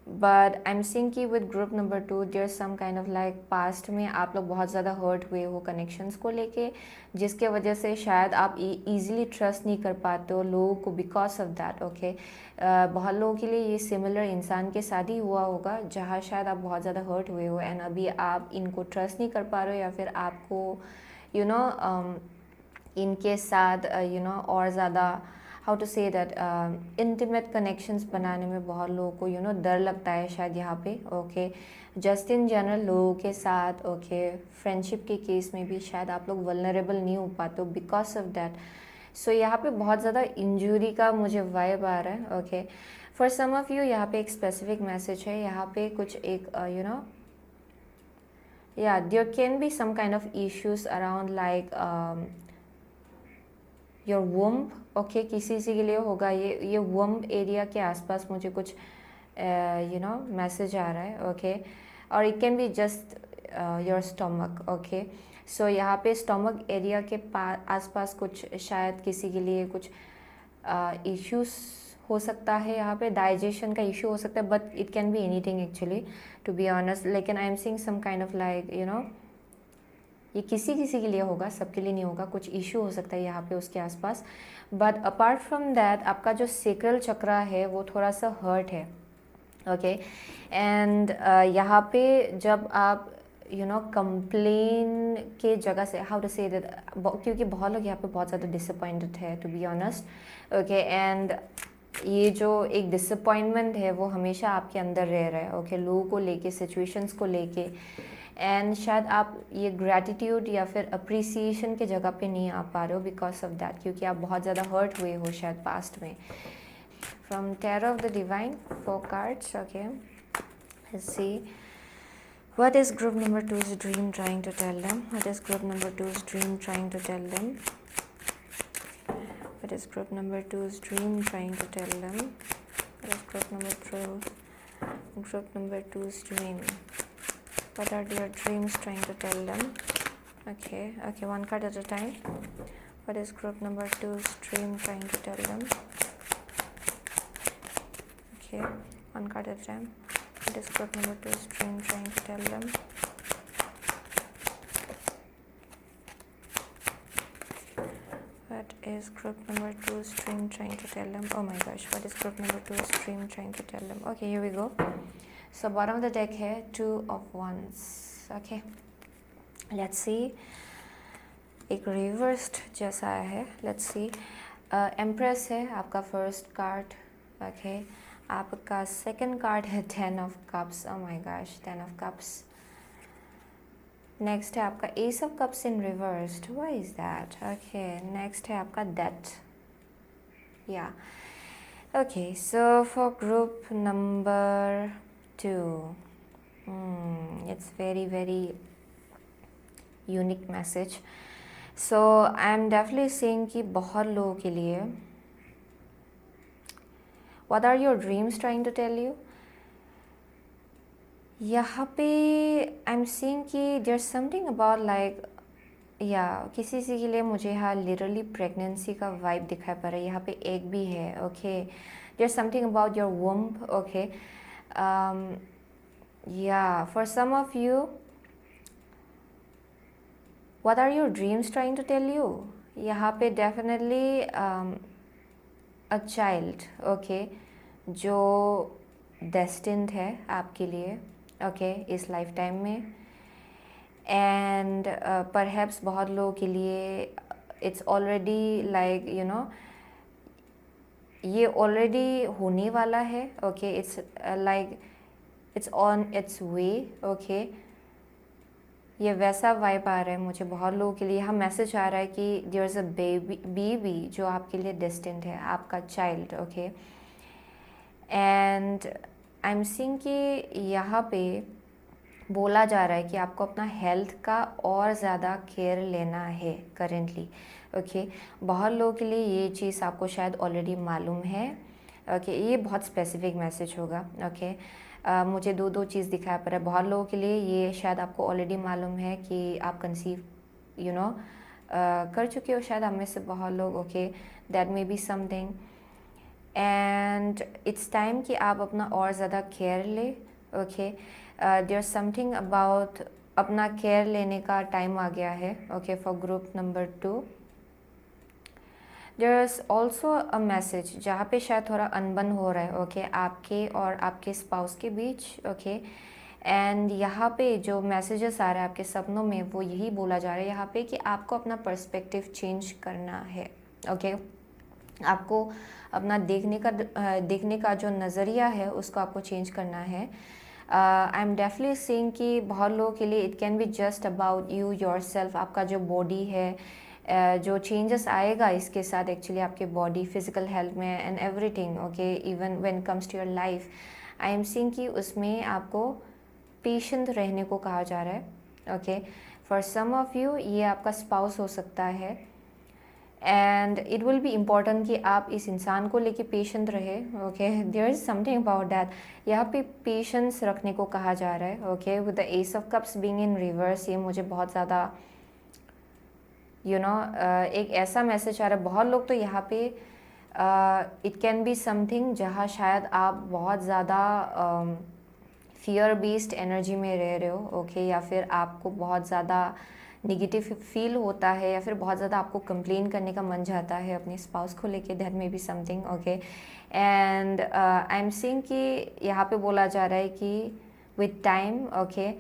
But I am seeing कि with group number 2 there some kind of like past में आप लोग बहुत ज़्यादा हर्ट हुए हो कनेक्शंस को लेके, जिसके वजह से शायद आप ईजिली ट्रस्ट नहीं कर पाते हो लोगों को बिकॉज ऑफ दैट. ओके, बहुत लोगों के लिए ये सिमिलर इंसान के साथ ही हुआ होगा, जहाँ शायद आप बहुत ज़्यादा हर्ट हुए हो एंड अभी आप इनको ट्रस्ट नहीं कर पा रहे हो, या फिर आपको इनके साथ और ज़्यादा how to say that intimate connections बनाने में बहुत लोगों को डर लगता है शायद यहाँ पे. ओके, जस्ट इन जनरल लोगों के साथ, ओके, फ्रेंडशिप के केस में भी शायद आप लोग वल्नरेबल नहीं हो पाते हो बिकॉज ऑफ दैट. सो यहाँ पे बहुत ज़्यादा इंजरी का मुझे वाइब आ रहा है. Okay, for some of you यहाँ पे एक स्पेसिफिक मैसेज है. यहाँ पे कुछ एक yeah, there can be some kind of issues around like your womb. Okay, किसी के लिए होगा ये womb एरिया के आसपास मुझे कुछ मैसेज आ रहा है. ओके, और it can be just your stomach. Okay, so यहाँ पे स्टमक एरिया के आसपास कुछ शायद किसी के लिए कुछ इश्यूज हो सकता है. यहाँ पे डाइजेशन का इशू हो सकता है, but it can be anything actually, to be honest. लेकिन I am seeing some kind of like ये किसी के लिए होगा, सबके लिए नहीं होगा. कुछ इशू हो सकता है यहाँ पे उसके आसपास. बट अपार्ट फ्रॉम दैट आपका जो सेक्रल चक्रा है वो थोड़ा सा हर्ट है. ओके, एंड यहाँ पे जब आप कंप्लेन के जगह से, हाउ टू से दैट, क्योंकि बहुत लोग यहाँ पे बहुत ज़्यादा डिसअपॉइंटेड है, to be honest. Okay, and ये जो एक डिसअपॉइंटमेंट है वो हमेशा आपके अंदर रह रहा है. ओके, लोगों को लेके, सिचुएशंस को लेके, एंड शायद आप ये ग्रैटिट्यूड या फिर अप्रिसिएशन के जगह पे नहीं आ पा रहे हो बिकॉज ऑफ दैट, क्योंकि आप बहुत ज़्यादा हर्ट हुए हो शायद पास्ट में. From tarot of the divine 4 cards. Okay, let's see what is group number 2's dream trying to tell them. What is group number 2's dream trying to tell them. What is group number 2's dream trying to tell them. What is group number 2's dream. What are their dreams trying to tell them. Okay, one card at a time. What is group number 2 stream trying to tell them? Okay, one card at a time. What is group number 2 stream trying to tell them? What is group number 2 stream trying to tell them? Oh my gosh, what is group number 2 stream trying to tell them? Okay, here we go. So bottom of the deck है 2 of wands. Okay, let's see. एक reversed जैसा आया है. Let's see. Empress है आपका first card. Okay, आपका second card है 10 of cups. Oh my gosh, 10 of cups. Next है आपका S of cups in reversed. Why is that? Okay, next है आपका डेथ. या okay, so for group number 2, it's very very unique message. So I am definitely saying कि बहुत लोगों के लिए what are your dreams trying to tell you. यहाँ पे आई एम सीइंग कि देयर समथिंग अबाउट लाइक या किसी के लिए मुझे यहाँ लिटरली प्रेगनेंसी का वाइब दिखाई पड़ रहा है. यहाँ पे एग भी है. Okay, there something about your womb. Okay, या for some of you What are your dreams trying to tell you? यहाँ पे definitely a child, okay, जो destined है आपके लिए, okay, इस lifetime में. And perhaps बहुत लोगों के लिए it's already like you know ये already होने वाला है. okay, it's like it's on its way. okay, ये वैसा वाइब आ रहा है मुझे बहुत लोगों के लिए. यहाँ मैसेज आ रहा है कि देयर इज़ अ बेबी जो आपके लिए डेस्टिन्ड है, आपका child. Okay, and I am seeing कि यहाँ पे बोला जा रहा है कि आपको अपना हेल्थ का और ज़्यादा केयर लेना है करेंटली. ओके, बहुत लोगों के लिए ये चीज़ आपको शायद ऑलरेडी मालूम है. ओके, ये बहुत स्पेसिफिक मैसेज होगा. ओके, मुझे दो चीज़ दिखाई पड़ रहा है. बहुत लोगों के लिए ये शायद आपको ऑलरेडी मालूम है कि आप कंसीव कर चुके हो शायद आप में से बहुत लोग. Okay, that may be something and it's time कि आप अपना और ज़्यादा केयर ले. ओके, देयर समथिंग अबाउट अपना केयर लेने का टाइम आ गया है. Okay, for group number 2 there is also a message जहाँ पे शायद थोड़ा अनबन हो रहा है. ओके, आपके और आपके स्पाउस के बीच. ओके, एंड यहाँ पे जो मैसेजेस आ रहा है आपके सपनों में वो यही बोला जा रहा है यहाँ पे कि आपको अपना पर्सपेक्टिव चेंज करना है. ओके, आपको अपना देखने का जो नज़रिया है उसको आपको चेंज करना है. आई एम डेफिनेटली सीइंग कि बहुत लोगों के लिए it can be just about you your self. आपका जो बॉडी है, जो चेंजेस आएगा इसके साथ एक्चुअली आपके बॉडी फिज़िकल हेल्थ में and everything. Okay, even when comes to your life I am seeing कि उसमें आपको पेशेंट रहने को कहा जा रहा है. Okay, for some of you ये आपका स्पाउस हो सकता है and it will be important कि आप इस इंसान को लेके पेशेंट रहे. Okay, there is something about that. यहाँ पे पेशेंस रखने को कहा जा रहा है. Okay, with the ace of cups being in reverse ये मुझे बहुत ज़्यादा एक ऐसा मैसेज आ रहा है. बहुत लोग तो यहाँ पे इट कैन बी समथिंग जहाँ शायद आप बहुत ज़्यादा फियर बेस्ड एनर्जी में रह रहे हो. ओके, या फिर आपको बहुत ज़्यादा निगेटिव फील होता है या फिर बहुत ज़्यादा आपको कंप्लेन करने का मन जाता है अपने स्पाउस को लेके. That may be something. Okay, and I am seeing कि यहाँ पे बोला जा रहा है कि with time okay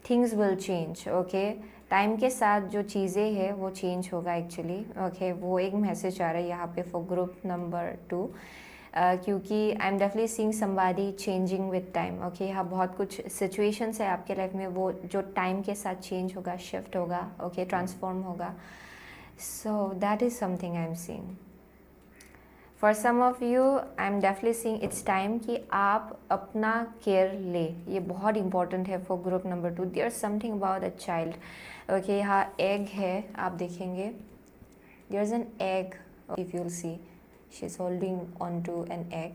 things will change. Okay, time के साथ जो चीज़ें हैं वो चेंज होगा एक्चुअली. ओके, वो एक मैसेज आ रहा है यहाँ पे फॉर ग्रुप नंबर 2 क्योंकि आई am definitely seeing somebody changing with time. Okay, यहाँ बहुत कुछ सिचुएशंस है आपके लाइफ में वो जो टाइम के साथ चेंज होगा, शिफ्ट होगा. ओके, ट्रांसफॉर्म होगा. So that is something I am seeing. For some of you I am definitely seeing it's time कि आप अपना केयर ले. ये बहुत इंपॉर्टेंट है for group number 2. There is something about a child. Okay, यहाँ egg है आप देखेंगे. There is an egg. If you will see she is holding on to an egg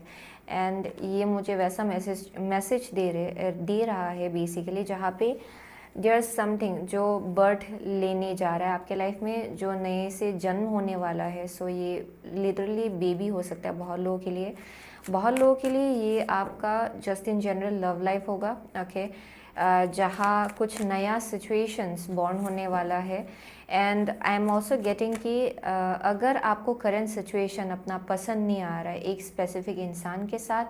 and ये मुझे वैसा मैसेज दे रहा है बेसिकली जहाँ पे देयर समथिंग जो बर्थ लेने जा रहा है आपके लाइफ में, जो नए से जन्म होने वाला है. सो ये लिटरली बेबी हो सकता है बहुत लोगों के लिए. बहुत लोगों के लिए ये आपका just in general love life होगा. ओके, जहाँ कुछ नया सिचुएशंस बॉर्न होने वाला है. And I am also getting कि अगर आपको करंट सिचुएशन अपना पसंद नहीं आ रहा है एक स्पेसिफिक इंसान के साथ,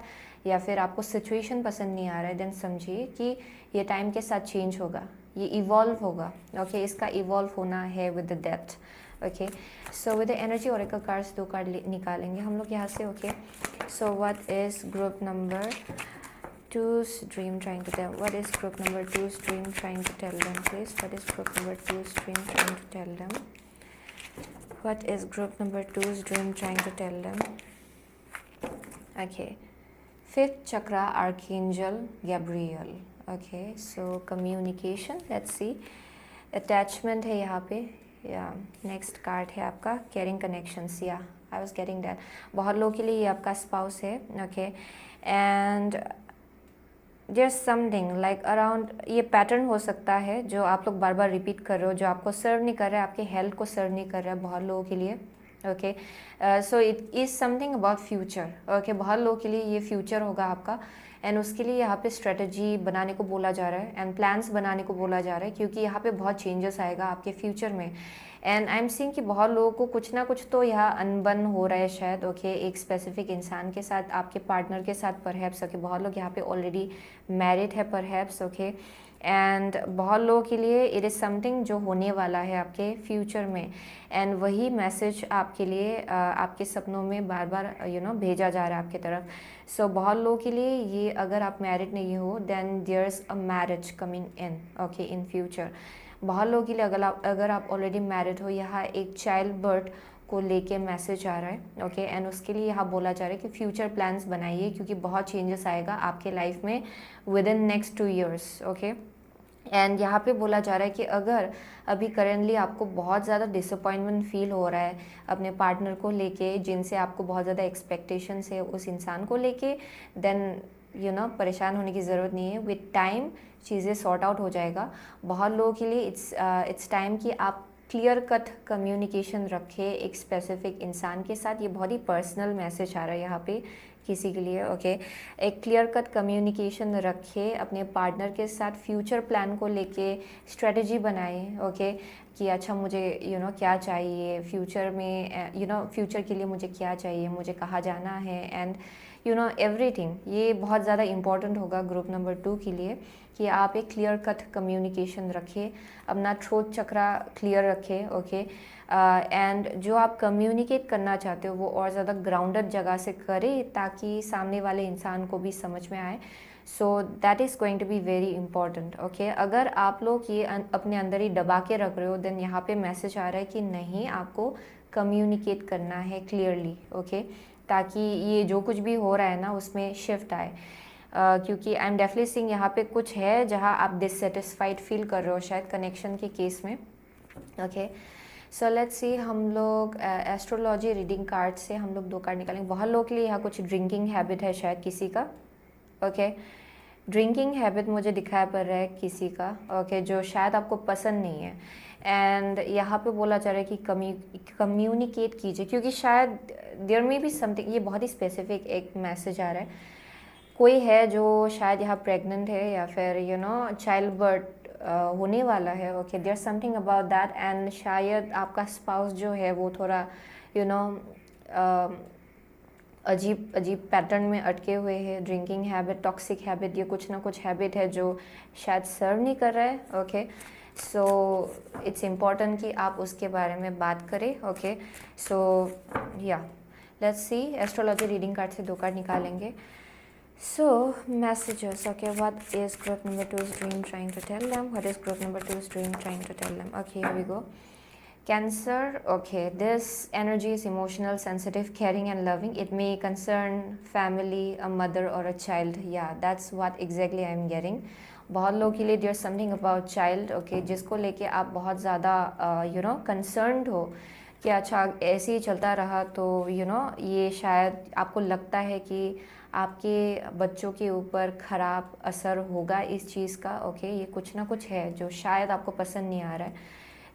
या फिर आपको सिचुएशन पसंद नहीं आ रहा है, देन समझिए कि ये टाइम के साथ चेंज होगा, ये इवॉल्व होगा. ओके, इसका इवॉल्व होना है with the death. Okay, so with the energy Oracle cards 2 card निकालेंगे हम लोग यहाँ से. Okay, so what is group number 2's dream trying to tell? What is group number 2's dream trying to tell them, please? What is group number 2's dream trying to tell them? What is group number 2's dream trying to tell them? Okay, 5th chakra, Archangel Gabriel. Okay, so communication, let's see. Attachment है यहाँ पे. Next card है आपका caring connections. I was getting that. बहुत लोगों के लिए ये आपका spouse है. Okay, and there's something like around, ये पैटर्न हो सकता है जो आप लोग बार बार रिपीट कर रहे हो, जो आपको सर्व नहीं कर रहा है, आपके हेल्थ को सर्व नहीं कर रहा है बहुत लोगों के लिए. Okay, so it is something about future. Okay, बहुत लोगों के लिए ये फ्यूचर होगा आपका. एंड उसके लिए यहाँ पे स्ट्रेटजी बनाने को बोला जा रहा है एंड प्लान्स बनाने को बोला जा रहा है, क्योंकि यहाँ पे बहुत चेंजेस आएगा आपके फ्यूचर में. एंड आई एम सीइंग कि बहुत लोगों को कुछ ना कुछ तो यहाँ अनबन हो रहा है शायद. ओके, एक स्पेसिफिक इंसान के साथ, आपके पार्टनर के साथ परहैप्स. ओके, बहुत लोग यहाँ पे ऑलरेडी मैरिड है परहैप्स. ओके, एंड बहुत लोगों के लिए इट इज़ समथिंग जो होने वाला है आपके फ्यूचर में. एंड वही मैसेज आपके लिए आपके सपनों में बार बार भेजा जा रहा है आपकी तरफ. सो बहुत लोगों के लिए ये, अगर आप मैरिड नहीं हो then there is a marriage coming in. Okay, in future. बहुत लोगों के लिए अगर आप ऑलरेडी मैरिड हो, यहाँ एक चाइल्ड बर्थ को लेके मैसेज आ रहा है. ओके, एंड उसके लिए यहाँ बोला जा रहा है कि फ्यूचर प्लान्स बनाइए, क्योंकि बहुत चेंजेस आएगा आपके लाइफ में with in next 2 years. Okay, and यहाँ पे बोला जा रहा है कि अगर अभी करेंटली आपको बहुत ज़्यादा डिसअपॉइंटमेंट फील हो रहा है अपने पार्टनर को लेके, जिनसे आपको बहुत ज़्यादा एक्सपेक्टेशंस है उस इंसान को लेके, देन परेशान होने की ज़रूरत नहीं है. विद टाइम चीज़ें सॉर्ट आउट हो जाएगा. बहुत लोगों के लिए इट्स टाइम कि आप क्लियर कट कम्युनिकेशन रखें एक स्पेसिफिक इंसान के साथ. ये बहुत ही पर्सनल मैसेज आ रहा है यहाँ पे किसी के लिए. ओके, एक क्लियर कट कम्युनिकेशन रखें अपने पार्टनर के साथ. फ्यूचर प्लान को लेके स्ट्रेटजी बनाएं. ओके, कि अच्छा मुझे क्या चाहिए फ्यूचर में, फ्यूचर के लिए मुझे क्या चाहिए, मुझे कहाँ जाना है, एंड एवरीथिंग. ये बहुत ज़्यादा इंपॉर्टेंट होगा ग्रुप नंबर 2 के लिए कि आप एक क्लियर कट कम्युनिकेशन रखें, अपना थ्रोट चक्रा क्लियर रखें. ओके, एंड जो आप कम्युनिकेट करना चाहते हो वो और ज़्यादा ग्राउंडेड जगह से करें, ताकि सामने वाले इंसान को भी समझ में आए. So that is going to be very important. Okay, अगर आप लोग ये अपने अंदर ही दबा के रख रहे हो, देन यहाँ पे मैसेज आ रहा है कि नहीं, आपको कम्युनिकेट करना है क्लियरली. ओके, ताकि ये जो कुछ भी हो रहा है ना उसमें शिफ्ट आए. क्योंकि आई एम डेफिनेटली सीइंग यहाँ पे कुछ है जहाँ आप डिससेटिस्फाइड फील कर रहे हो शायद कनेक्शन के केस में. ओके, सो लेट्स सी. हम लोग एस्ट्रोलॉजी रीडिंग कार्ड से हम लोग 2 कार्ड निकालेंगे. बहुत लोगों के लिए यहाँ कुछ ड्रिंकिंग हैबिट है शायद किसी का. ओके, ड्रिंकिंग हैबिट मुझे दिखाया पड़ रहा है किसी का. ओके, जो शायद आपको पसंद नहीं है. एंड यहाँ पे बोला जा रहा है कि कम्युनिकेट कीजिए, क्योंकि शायद देयर में भी समथिंग, ये बहुत ही स्पेसिफिक एक मैसेज आ रहा है. कोई है जो शायद यहाँ प्रेग्नेंट है या फिर चाइल्ड बर्थ होने वाला है. Okay, there something about that. And शायद आपका स्पाउस जो है वो थोड़ा अजीब पैटर्न में अटके हुए हैं. ड्रिंकिंग हैबिट, टॉक्सिक हैबिट, ये कुछ ना कुछ हैबिट है जो शायद सर्व नहीं कर रहा है. ओके, सो इट्स इम्पॉर्टेंट कि आप उसके बारे में बात करें. ओके, सो या let's see. Astrology reading card से 2 कार्ड निकालेंगे. So, messages. Okay, what is group number 2's dream trying to tell them? What is group number 2's dream trying to tell them? Okay, here we go. Cancer. Okay, this energy is emotional, sensitive, caring and loving. It may concern family, a mother or a child. Yeah, that's what exactly I'm getting. बहुत लोगों के लिए there's something about child. Okay, जिसको लेके आप बहुत ज़्यादा concerned हो कि अच्छा ऐसे ही चलता रहा तो ये शायद आपको लगता है कि आपके बच्चों के ऊपर ख़राब असर होगा इस चीज़ का। ओके, ये कुछ ना कुछ है जो शायद आपको पसंद नहीं आ रहा है।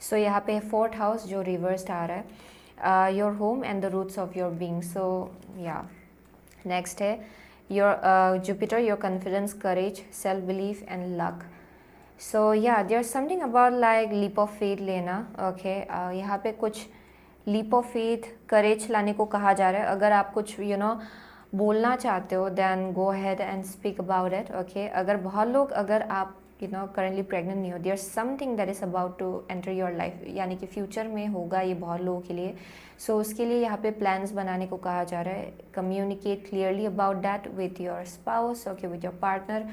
सो यहाँ पे 4th हाउस जो रिवर्स्ड आ रहा है, your home and the roots of your being. So या नेक्स्ट है your Jupiter, your confidence, courage, self belief and luck. So या there something about like leap of faith लेना। ओके, यहाँ पे कुछ लीप ऑफ फेथ, करेज लाने को कहा जा रहा है। अगर आप कुछ बोलना चाहते हो then go ahead and speak about it. Okay, अगर बहुत लोग, अगर आप करंटली प्रेग्नेंट नहीं हो, there something that is about to enter your life, यानी कि फ्यूचर में होगा ये बहुत लोगों के लिए। सो उसके लिए यहाँ पे प्लान्स बनाने को कहा जा रहा है। Communicate clearly about that with your spouse, okay, with your partner.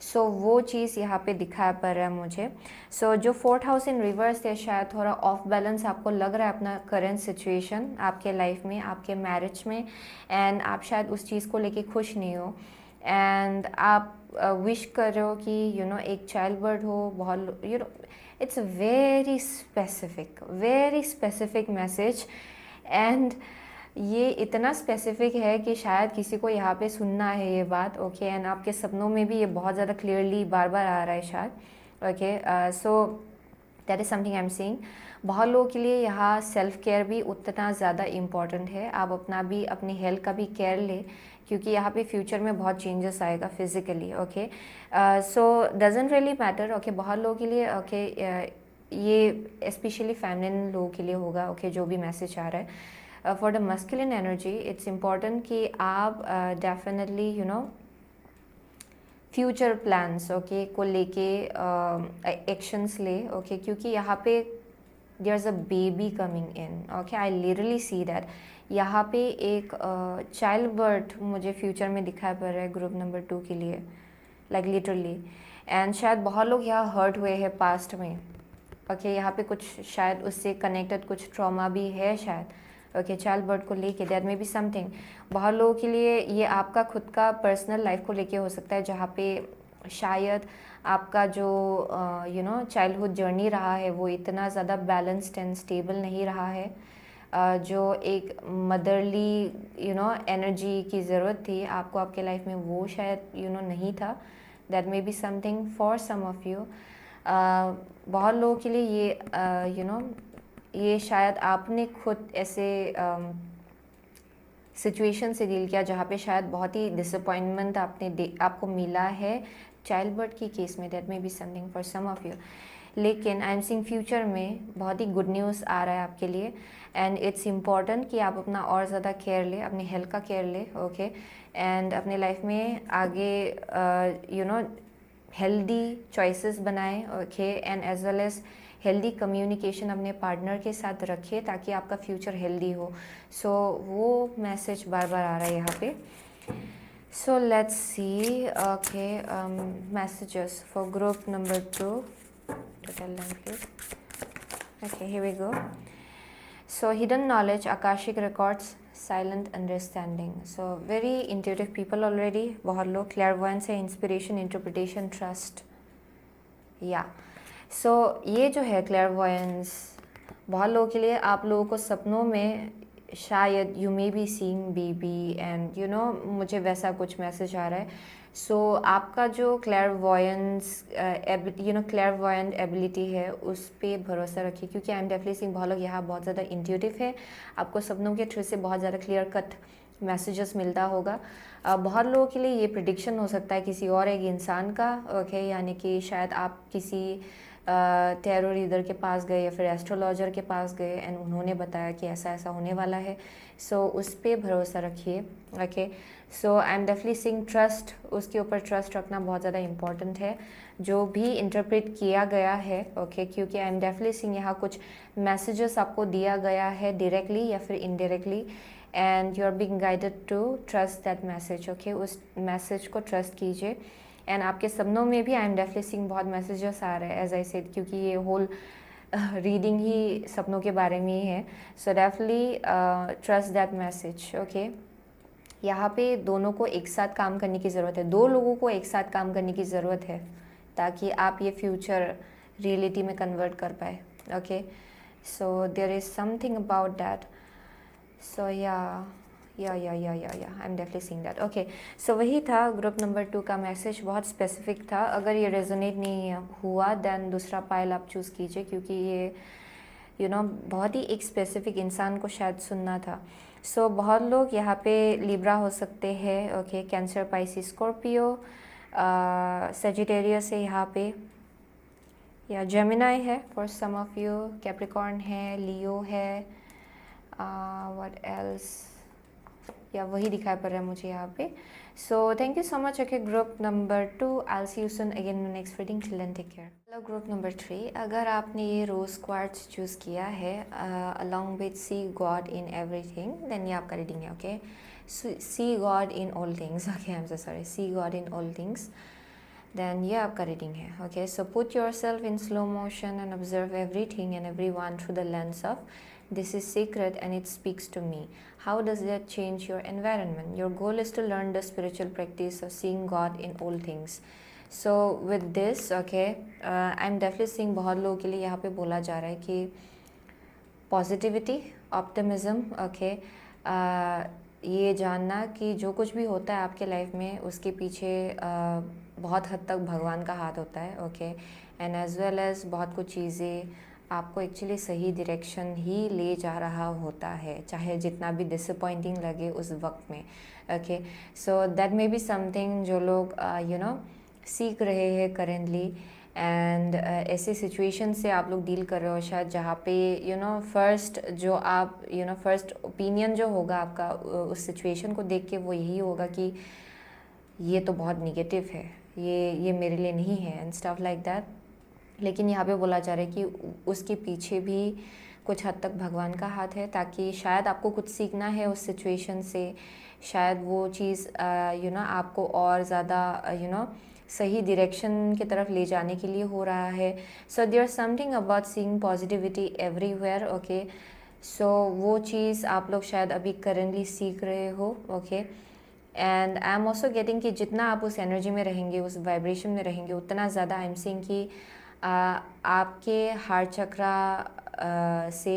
So वो चीज़ यहाँ पे दिखा पड़ रहा है मुझे। सो जो 4th हाउस इन रिवर्स है, शायद थोड़ा ऑफ बैलेंस आपको लग रहा है अपना करंट सिचुएशन आपके लाइफ में, आपके मैरिज में, एंड आप शायद उस चीज़ को लेके खुश नहीं हो, एंड आप विश कर रहे हो कि एक चाइल्ड बर्थ हो। बहुत it's very specific message, and ये इतना स्पेसिफिक है कि शायद किसी को यहाँ पे सुनना है ये बात। ओके, एंड आपके सपनों में भी ये बहुत ज़्यादा क्लियरली बार बार आ रहा है शायद। Okay, so that is something I am seeing. बहुत लोगों के लिए यहाँ सेल्फ केयर भी उतना ज़्यादा इम्पॉर्टेंट है। आप अपनी हेल्थ का भी केयर ले, क्योंकि यहाँ पे फ्यूचर में बहुत चेंजेस आएगा physically. Okay, so doesn't really matter. Okay, बहुत लोगों के लिए ओके, ये स्पेशली फेमिनिन लोगों के लिए होगा। ओके, जो भी मैसेज आ रहा है for the masculine energy, it's important कि आप डेफिनेटली फ्यूचर प्लान्स ओके को लेके एक्शंस ले। ओके, क्योंकि यहाँ पे there is a baby coming in. Okay, I literally see that यहाँ पे एक चाइल्ड बर्थ मुझे फ्यूचर में दिखाई पड़ रहा है ग्रुप नंबर 2 के लिए, लाइक लिटरली। एंड शायद बहुत लोग यहाँ हर्ट हुए हैं पास्ट में। ओके, यहाँ पे कुछ शायद उससे कनेक्टेड कुछ ट्रॉमा भी है शायद। ओके, चाइल्ड बर्थ को लेके दैट मे बी समथिंग। बहुत लोगों के लिए ये आपका खुद का पर्सनल लाइफ को लेके हो सकता है, जहाँ पे शायद आपका जो चाइल्डहुड जर्नी रहा है वो इतना ज़्यादा बैलेंस्ड एंड स्टेबल नहीं रहा है। जो एक मदरली एनर्जी की ज़रूरत थी आपको आपके लाइफ में, वो शायद नहीं था। That may be something for some of you. बहुत लोगों के लिए ये ये शायद आपने खुद ऐसे सिचुएशन से डील किया जहाँ पे शायद बहुत ही डिसअपॉइंटमेंट आपको मिला है चाइल्ड बर्थ की केस में। That may be something for some of you. लेकिन आई एम सीइंग फ्यूचर में बहुत ही गुड न्यूज़ आ रहा है आपके लिए, एंड इट्स इम्पॉर्टेंट कि आप अपना और ज़्यादा केयर ले, अपनी हेल्थ का केयर ले। ओके, एंड अपने लाइफ में आगे हेल्दी चॉइसेस बनाएं। Okay, and as well as healthy communication अपने पार्टनर के साथ रखिए ताकि आपका फ्यूचर हेल्दी हो। सो वो मैसेज बार बार आ रहा है यहाँ पे। सो let's C okay messages for group number 2 to tell them please. Okay, here we go. So hidden knowledge, Akashic records, silent understanding. So very intuitive people already. बहुत लोग clairvoyance है, inspiration, interpretation, trust. Yeah. So ये जो है clairvoyance बहुत लोगों के लिए, आप लोगों को सपनों में शायद you may be seeing baby and मुझे वैसा कुछ मैसेज आ रहा है। सो आपका जो clairvoyance clairvoyant एबिलिटी है उस पर भरोसा रखिए, क्योंकि आई एम डेफिनेटली सीइंग बहुत लोग यहाँ बहुत ज़्यादा इंट्यूटिव है। आपको सपनों के थ्रू से बहुत ज़्यादा क्लियर कट मैसेजेस मिलता होगा। बहुत लोगों के लिए ये प्रिडिक्शन हो सकता है किसी और एक इंसान का। ओके, यानी कि शायद आप किसी टैरो रीडर के पास गए या फिर एस्ट्रोलॉजर के पास गए एंड उन्होंने बताया कि ऐसा ऐसा होने वाला है। सो उस पर भरोसा रखिए। Okay, so I am definitely seeing trust, उसके ऊपर ट्रस्ट रखना बहुत ज़्यादा इम्पॉर्टेंट है जो भी इंटरप्रेट किया गया है। ओके, क्योंकि आई एम डेफिनेटली सीइंग यहाँ कुछ मैसेजेस आपको दिया गया है डायरेक्टली या फिर indirectly, and you are being guided to trust that message. Okay, उस मैसेज को ट्रस्ट कीजिए। एंड आपके सपनों में भी आई एम डेफिनेटली सीइंग बहुत मैसेजेस आ रहे हैं एज आई सेड, क्योंकि ये होल रीडिंग ही सपनों के बारे में ही है। So definitely trust that message. Okay, यहाँ पे दोनों को एक साथ काम करने की ज़रूरत है, 2 लोगों को एक साथ काम करने की ज़रूरत है ताकि आप ये फ्यूचर रियलिटी में कन्वर्ट कर पाए। Okay, so there is something about that. So या या I am definitely seeing that. Okay, so वही था ग्रुप नंबर 2 का मैसेज, बहुत स्पेसिफिक था। अगर ये रेजोनेट नहीं हुआ देन दूसरा पाइल आप चूज़ कीजिए, क्योंकि ये बहुत ही एक स्पेसिफिक इंसान को शायद सुनना था। सो बहुत लोग यहाँ पे लिब्रा हो सकते हैं, okay, Cancer, Pisces, Scorpio, Sagittarius है यहाँ पे, या जेमिनाई है for some of you, Capricorn है, लियो है, व्हाट एल्स, या वही दिखाई पड़ रहा है मुझे यहाँ पे। So thank you so much. Okay, group number 2, I see you soon again in next reading, till then take care. Hello group number 3, अगर आपने ये रोज क्वार्ट्ज चूज़ किया है along with see God in everything, then ये आपका reading है। Okay, see God in all things, okay, I am so sorry, see God in all things, then ये आपका रीडिंग है। Okay, so put your self in slow motion and observe everything and every one through the lens of this is secret and it speaks to me. How does that change your environment? Your goal is to learn the spiritual practice of seeing God in all things. So with this, okay, I'm definitely seeing बहुत लोगों के लिए यहाँ पे बोला जा रहा है कि पॉजिटिविटी, ऑप्टिमिज्म, ओके, ये जानना कि जो कुछ भी होता है आपके लाइफ में उसके पीछे बहुत हद तक भगवान का हाथ होता है, okay, and as well as बहुत कुछ चीज़ें आपको एक्चुअली सही डायरेक्शन ही ले जा रहा होता है, चाहे जितना भी डिसअपॉइंटिंग लगे उस वक्त में। Okay, so that may be something जो लोग सीख रहे हैं करेंटली, एंड ऐसे सिचुएशन से आप लोग डील कर रहे हो शायद, जहाँ पे फर्स्ट जो आप फर्स्ट ओपिनियन जो होगा आपका उस सिचुएशन को देख के वो यही होगा कि ये तो बहुत निगेटिव है, ये मेरे लिए नहीं है एंड स्टफ लाइक दैट। लेकिन यहाँ पे बोला जा रहा है कि उसके पीछे भी कुछ हद तक भगवान का हाथ है, ताकि शायद आपको कुछ सीखना है उस सिचुएशन से, शायद वो चीज़ आपको और ज़्यादा सही डायरेक्शन की तरफ ले जाने के लिए हो रहा है। So there something about seeing positivity everywhere, okay, so वो चीज़ आप लोग शायद अभी करेंटली सीख रहे हो, okay, and I am also getting कि जितना आप उस एनर्जी में रहेंगे, उस वाइब्रेशन में रहेंगे, उतना ज़्यादा आई एम सीइंग कि आपके हार्ट चक्रा से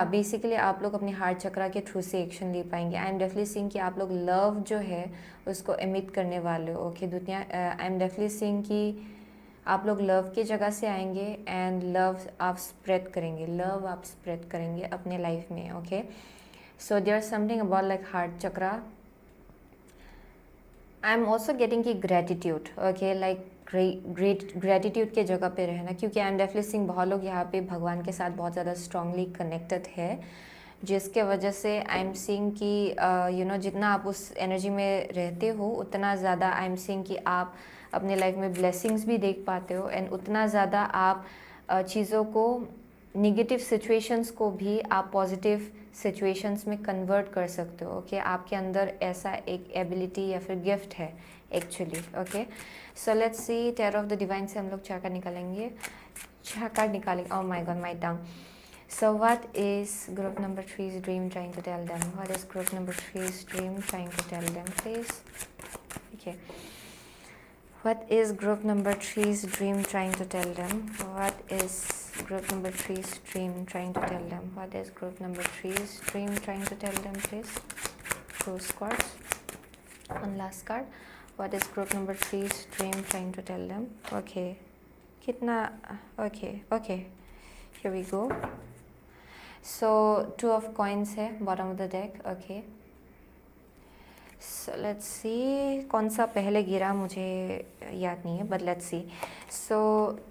बेसिकली आप लोग अपने हार्ट चक्रा के थ्रू से एक्शन ले पाएंगे। आई एम डेफिनेटली सीइंग कि आप लोग लव जो है उसको एमिट करने वाले हो, ओके, दुनिया। आई एम डेफिनेटली सीइंग कि आप लोग लव की जगह से आएंगे एंड लव आप स्प्रेड करेंगे अपने लाइफ में, okay. So there something about like heart chakra. I am also getting की gratitude, okay, like great gratitude के जगह पे रहना, क्योंकि आई एम डेफिनेटली सीइंग बहुत लोग यहाँ पे भगवान के साथ बहुत ज़्यादा स्ट्रांगली कनेक्टेड है, जिसके वजह से आई एम सीइंग कि जितना आप उस एनर्जी में रहते हो उतना ज़्यादा आई एम सीइंग कि आप अपने लाइफ में ब्लेसिंग्स भी देख पाते हो, एंड उतना ज़्यादा आप चीज़ों को, निगेटिव सिचुएशंस को भी आप पॉजिटिव सिचुएशंस में कन्वर्ट कर सकते हो, ओके। आपके अंदर ऐसा एक एबिलिटी या फिर गिफ्ट है actually, okay. So let's C, terror of the divine से हम लोग 4 कार्ड निकालेंगे। Oh my God, my tongue. So what is group number 3's dream trying to tell them? What is group number 3's dream trying to tell them, please? Okay. What is group number 3's dream trying to tell them? What is group number 3's dream trying to tell them? What is group number 3's dream trying to tell them, please? Rose cards. One last card. What is group number 3's dream trying to tell them? Okay. Kitna? Okay. Here we go. So 2 of coins है bottom of the deck, okay. So let's see कौन सा पहले गिरा मुझे याद नहीं है, but let's see. So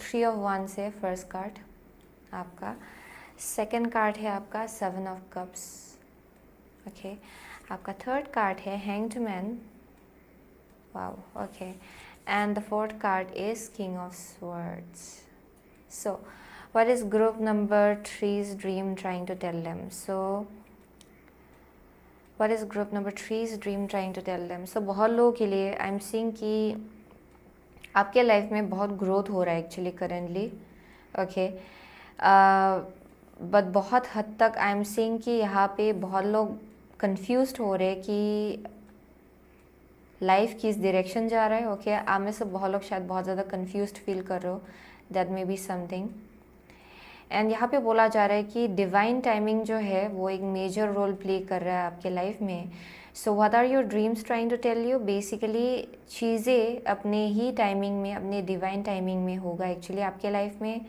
3 of wands है first card आपका, second card है आपका 7 of cups, okay. आपका third card है hanged man, wow, okay, and the fourth card is king of swords. So what is group number 3's dream trying to tell them? So what is group number 3's dream trying to tell them? So बहुत लोगों के लिए I am seeing कि आपके life में बहुत growth हो रहा है एक्चुअली करेंटली, ओके, बट बहुत हद तक आई एम सीइंग कि यहाँ पे बहुत लोग कंफ्यूज्ड हो रहे हैं कि लाइफ किस डायरेक्शन जा रहा है, ओके। आप में से बहुत लोग शायद बहुत ज़्यादा कंफ्यूज्ड फील कर रहे हो, that may be something. And यहाँ पे बोला जा रहा है कि डिवाइन टाइमिंग जो है वो एक मेजर रोल प्ले कर रहा है आपके लाइफ में. So what are your dreams trying to tell you? Basically चीज़ें अपने ही टाइमिंग में, अपने डिवाइन टाइमिंग में होगा एक्चुअली आपके लाइफ में.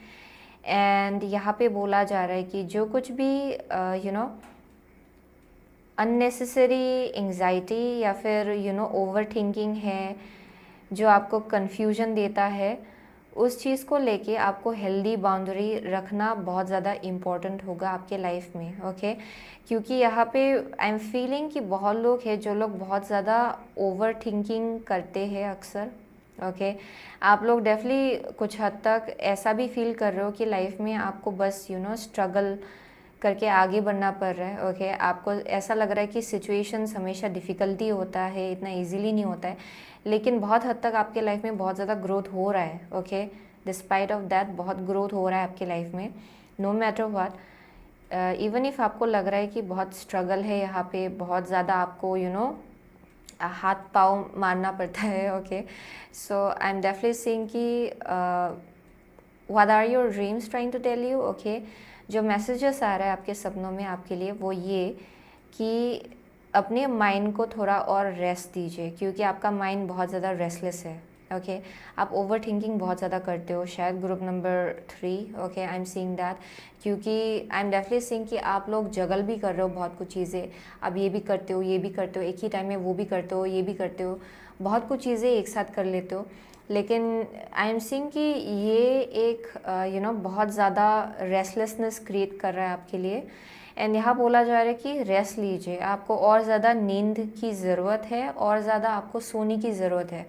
एंड यहाँ पे बोला जा रहा है कि जो कुछ भी अननेसेसरी एंजाइटी या फिर ओवर थिंकिंग है जो आपको कन्फ्यूजन देता है, उस चीज़ को लेके आपको हेल्दी बाउंड्री रखना बहुत ज़्यादा इम्पॉर्टेंट होगा आपके लाइफ में. ओके क्योंकि यहाँ पे आई एम फीलिंग कि बहुत लोग हैं जो लोग बहुत ज़्यादा ओवर थिंकिंग करते हैं अक्सर. ओके आप लोग डेफिनेटली कुछ हद तक ऐसा भी फील कर रहे हो कि लाइफ में आपको बस स्ट्रगल करके आगे बढ़ना पड़ रहा है. ओके आपको ऐसा लग रहा है कि सिचुएशंस हमेशा डिफ़िकल्टी होता है, इतना इजीली नहीं होता है, लेकिन बहुत हद तक आपके लाइफ में बहुत ज़्यादा ग्रोथ हो रहा है. ओके डिस्पाइट ऑफ दैट बहुत ग्रोथ हो रहा है आपके लाइफ में. No matter what, even if आपको लग रहा है कि बहुत स्ट्रगल है यहाँ पे, बहुत ज़्यादा आपको हाथ पाँव मारना पड़ता है. Okay so I am definitely saying कि what are your dreams trying to tell you. Okay जो मैसेजेस आ रहा है आपके सपनों में आपके लिए वो ये कि अपने माइंड को थोड़ा और रेस्ट दीजिए, क्योंकि आपका माइंड बहुत ज़्यादा रेस्टलेस है. ओके आप ओवर थिंकिंग बहुत ज़्यादा करते हो शायद, group number 3. Okay I am seeing that, क्योंकि आई एम डेफिनेटली सीइंग कि आप लोग जगल भी कर रहे हो बहुत कुछ चीज़ें. आप ये भी करते हो, ये भी करते हो, एक ही टाइम में वो भी करते हो, ये भी करते हो, बहुत कुछ चीज़ें एक साथ कर लेते हो. लेकिन आई एम सीइंग कि ये एक बहुत ज़्यादा रेस्टलेसनेस क्रिएट कर रहा है आपके लिए. एंड यहाँ बोला जा रहा है कि रेस्ट लीजिए, आपको और ज़्यादा नींद की ज़रूरत है, और ज़्यादा आपको सोने की ज़रूरत है.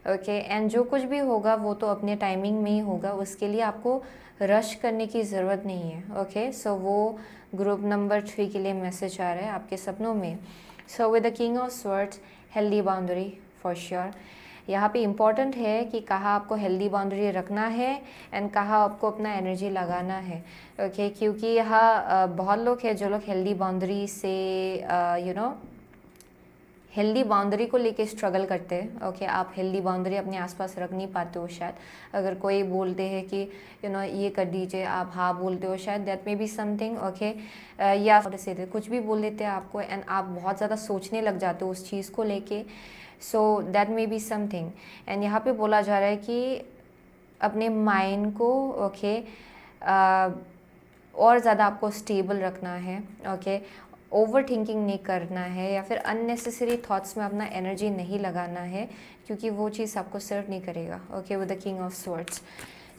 ओके एंड जो कुछ भी होगा वो तो अपने टाइमिंग में ही होगा, उसके लिए आपको रश करने की ज़रूरत नहीं है. ओके सो वो ग्रुप नंबर 3 के लिए मैसेज आ रहा है आपके सपनों में. सो with the king of swords, healthy boundary for sure. यहाँ पे इम्पॉर्टेंट है कि कहाँ आपको हेल्दी बाउंड्री रखना है एंड कहाँ आपको अपना एनर्जी लगाना है. ओके क्योंकि यहाँ बहुत लोग हैं जो लोग हेल्दी बाउंड्री से हेल्दी बाउंड्री को लेके स्ट्रगल करते हैं. ओके आप हेल्दी बाउंड्री अपने आसपास रख नहीं पाते हो शायद. अगर कोई बोलते हैं कि ये कर दीजिए, आप हाँ बोलते हो शायद, that may be something. Okay या से कुछ भी बोल देते हैं आपको एंड आप बहुत ज़्यादा सोचने लग जाते हो उस चीज़ को लेके. So that may be something. And यहाँ पे बोला जा रहा है कि अपने माइंड को और ज़्यादा आपको स्टेबल रखना है. ओके ओवर थिंकिंग नहीं करना है या फिर अननेसेसरी थॉट्स में अपना एनर्जी नहीं लगाना है, क्योंकि वो चीज़ आपको सर्व नहीं करेगा. Okay with the king of swords.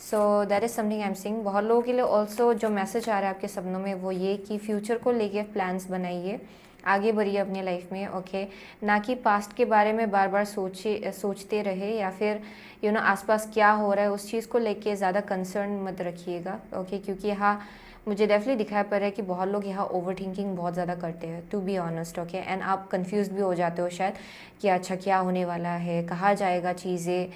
So that is something I am seeing. बहुत लोगों के लिए ऑल्सो जो मैसेज आ रहा है आपके सपनों में वो ये कि फ्यूचर को लेके प्लान्स बनाइए, आगे बढ़िए अपने लाइफ में. ओके ना कि पास्ट के बारे में बार बार सोचते रहे या फिर आसपास क्या हो रहा है उस चीज़ को लेके ज़्यादा कंसर्न मत रखिएगा. ओके क्योंकि यहाँ मुझे डेफिनेटली दिखाई पड़ रहा है कि बहुत लोग यहाँ ओवर थिंकिंग बहुत ज़्यादा करते हैं, to be honest. Okay and आप कंफ्यूज भी हो जाते हो शायद कि अच्छा क्या होने वाला है, कहाँ जाएगा चीज़ें.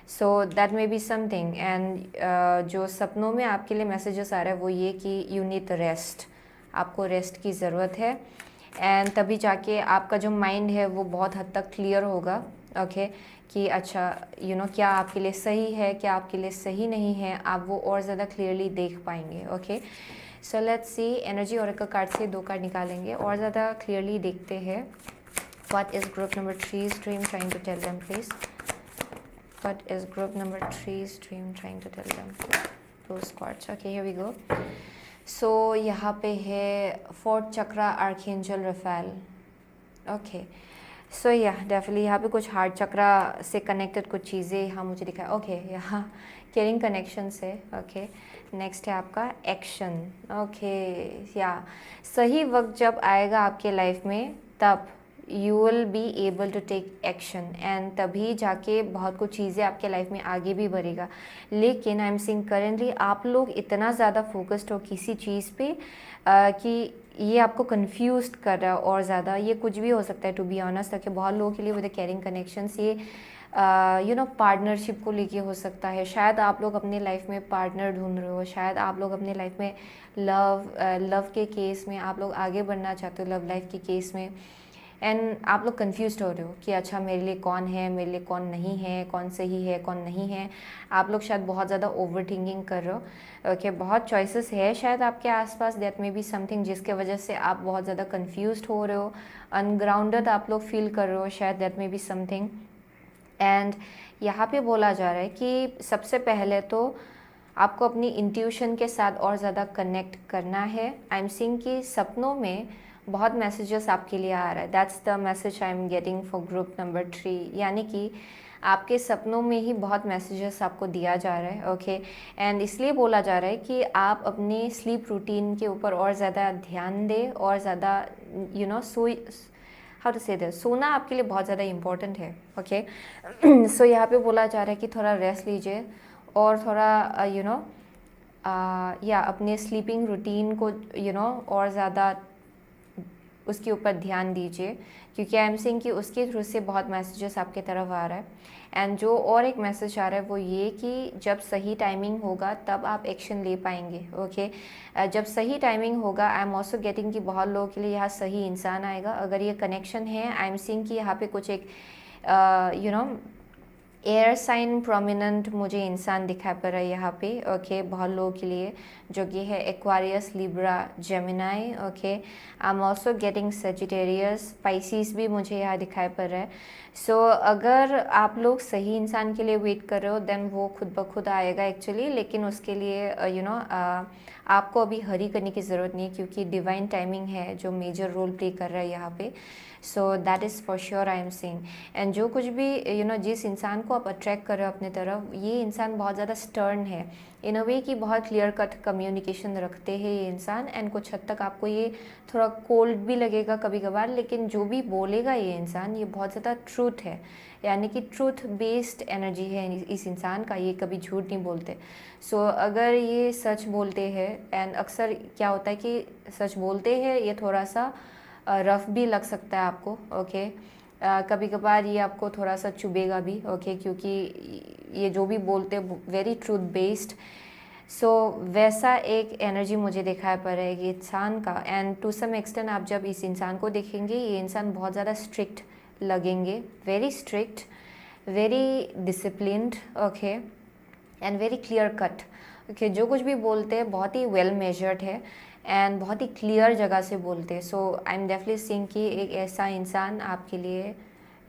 So that may be something. And जो सपनों में आपके लिए मैसेजेस आ रहा है वो ये कि यू नीड रेस्ट, आपको रेस्ट की ज़रूरत है. एंड तभी जाके आपका जो माइंड है वो बहुत हद तक क्लियर होगा. ओके कि अच्छा क्या आपके लिए सही है, क्या आपके लिए सही नहीं है, आप वो और ज़्यादा क्लियरली देख पाएंगे. Okay so let's see, energy oracle card से 2 कार्ड निकालेंगे और ज़्यादा क्लियरली देखते हैं. What is group number 3's dream trying to tell them please. What is group number 3's dream trying to tell them. 2 cards. Okay here we go. So यहाँ पे है 4th chakra, archangel Raphael. Okay so या definitely यहाँ पे कुछ heart चक्रा से connected कुछ चीज़ें यहाँ मुझे दिखाया. ओके यहाँ केयरिंग कनेक्शन से. ओके नेक्स्ट है आपका एक्शन. ओके या सही वक्त जब आएगा आपके लाइफ में तब you will be able to take action and तभी जाके बहुत कुछ चीज़ें आपके लाइफ में आगे भी बढ़ेगा. लेकिन आई एम सीइंग करेंटली आप लोग इतना ज़्यादा फोकस्ड हो किसी चीज़ पे कि ये आपको कंफ्यूज कर रहा है और ज़्यादा. ये कुछ भी हो सकता है टू बी ऑनेस्ट. ताकि बहुत लोगों के लिए विद कैरिंग कनेक्शंस ये पार्टनरशिप को लेके हो सकता है. शायद आप लोग अपने लाइफ में पार्टनर ढूंढ रहे हो, शायद आप लोग अपने लाइफ में लव के केस में आप लोग आगे बढ़ना चाहते हो, लव लाइफ के केस में. एंड आप लोग कंफ्यूज हो रहे हो कि अच्छा मेरे लिए कौन है, मेरे लिए कौन नहीं है, कौन सही है, कौन नहीं है। आप लोग शायद बहुत ज़्यादा ओवर थिंकिंग कर रहे हो। ओके, बहुत चॉइसेस है शायद आपके आसपास, दैट मे बी समथिंग जिसके वजह से आप बहुत ज़्यादा कंफ्यूज हो रहे हो, अनग्राउंडेड आप लोग फील कर रहे हो शायद, that may be something. And यहाँ पे बोला जा रहा है कि सबसे पहले तो आपको अपनी इंट्यूशन के साथ और ज़्यादा कनेक्ट करना है। आई एम सीइंग कि सपनों में बहुत मैसेजेस आपके लिए आ रहा है, that's the message I am getting for group number 3, यानी कि आपके सपनों में ही बहुत मैसेजेस आपको दिया जा रहा है। ओके, एंड इसलिए बोला जा रहा है कि आप अपने स्लीप रूटीन के ऊपर और ज़्यादा ध्यान दें और ज़्यादा हाउ टू से दिस, सोना आपके लिए बहुत ज़्यादा इंपॉर्टेंट है। ओके, सो यहाँ पे बोला जा रहा है कि थोड़ा रेस्ट लीजिए और थोड़ा या अपने स्लीपिंग रूटीन को और ज़्यादा उसके ऊपर ध्यान दीजिए, क्योंकि आई एम सीइंग कि उसके थ्रू से बहुत मैसेजेस आपके तरफ आ रहा है। एंड जो और एक मैसेज आ रहा है वो ये कि जब सही टाइमिंग होगा तब आप एक्शन ले पाएंगे। ओके, जब सही टाइमिंग होगा, आई एम ऑल्सो गेटिंग कि बहुत लोगों के लिए यहाँ सही इंसान आएगा। अगर ये कनेक्शन है, आई एम सीइंग कि यहाँ पे कुछ एक एयर साइन प्रोमिनेंट मुझे इंसान दिखाई पड़ रहा है यहाँ पे। ओके, बहुत लोगों के लिए जो कि है Aquarius, Libra, Gemini. Okay, I am also getting Sagittarius, species भी मुझे यहाँ दिखाई पड़ रहा है। सो अगर आप लोग सही इंसान के लिए वेट कर रहे हो देन वो खुद ब खुद आएगा एक्चुअली, लेकिन उसके लिए आपको अभी हरी करने की ज़रूरत नहीं है, क्योंकि डिवाइन टाइमिंग है जो मेजर रोल प्ले कर रहा है यहाँ पे। सो that is for sure I am seeing. And जो कुछ भी जिस इंसान को आप अट्रैक्ट कर रहे हो अपने तरफ, ये इंसान बहुत ज़्यादा स्टर्न है इन अ वे कि बहुत क्लियर कट कम्युनिकेशन रखते हैं ये इंसान। एंड कुछ हद तक आपको ये थोड़ा कोल्ड भी लगेगा कभी कभार, लेकिन जो भी बोलेगा ये इंसान, ये बहुत ज़्यादा ट्रूथ है, यानी कि ट्रूथ बेस्ड एनर्जी है इस इंसान का, ये कभी झूठ नहीं बोलते। सो अगर ये सच बोलते हैं, एंड अक्सर क्या होता है कि सच बोलते हैं, ये थोड़ा सा रफ भी लग सकता है आपको। ओके, कभी कभार ये आपको थोड़ा सा चुभेगा भी। ओके, क्योंकि ये जो भी बोलते हैं वेरी ट्रूथ बेस्ड। सो वैसा एक एनर्जी मुझे दिखाई पड़ रहा है ये इंसान का। एंड टू सम एक्सटेंट आप जब इस इंसान को देखेंगे, ये इंसान बहुत ज़्यादा स्ट्रिक्ट लगेंगे, very strict, very disciplined. Okay, and very clear cut. Okay, जो कुछ भी बोलते हैं बहुत ही वेल मेजर्ड है एंड बहुत ही क्लियर जगह से बोलते हैं। सो आई एम डेफिनेटली सीइंग कि एक ऐसा इंसान आपके लिए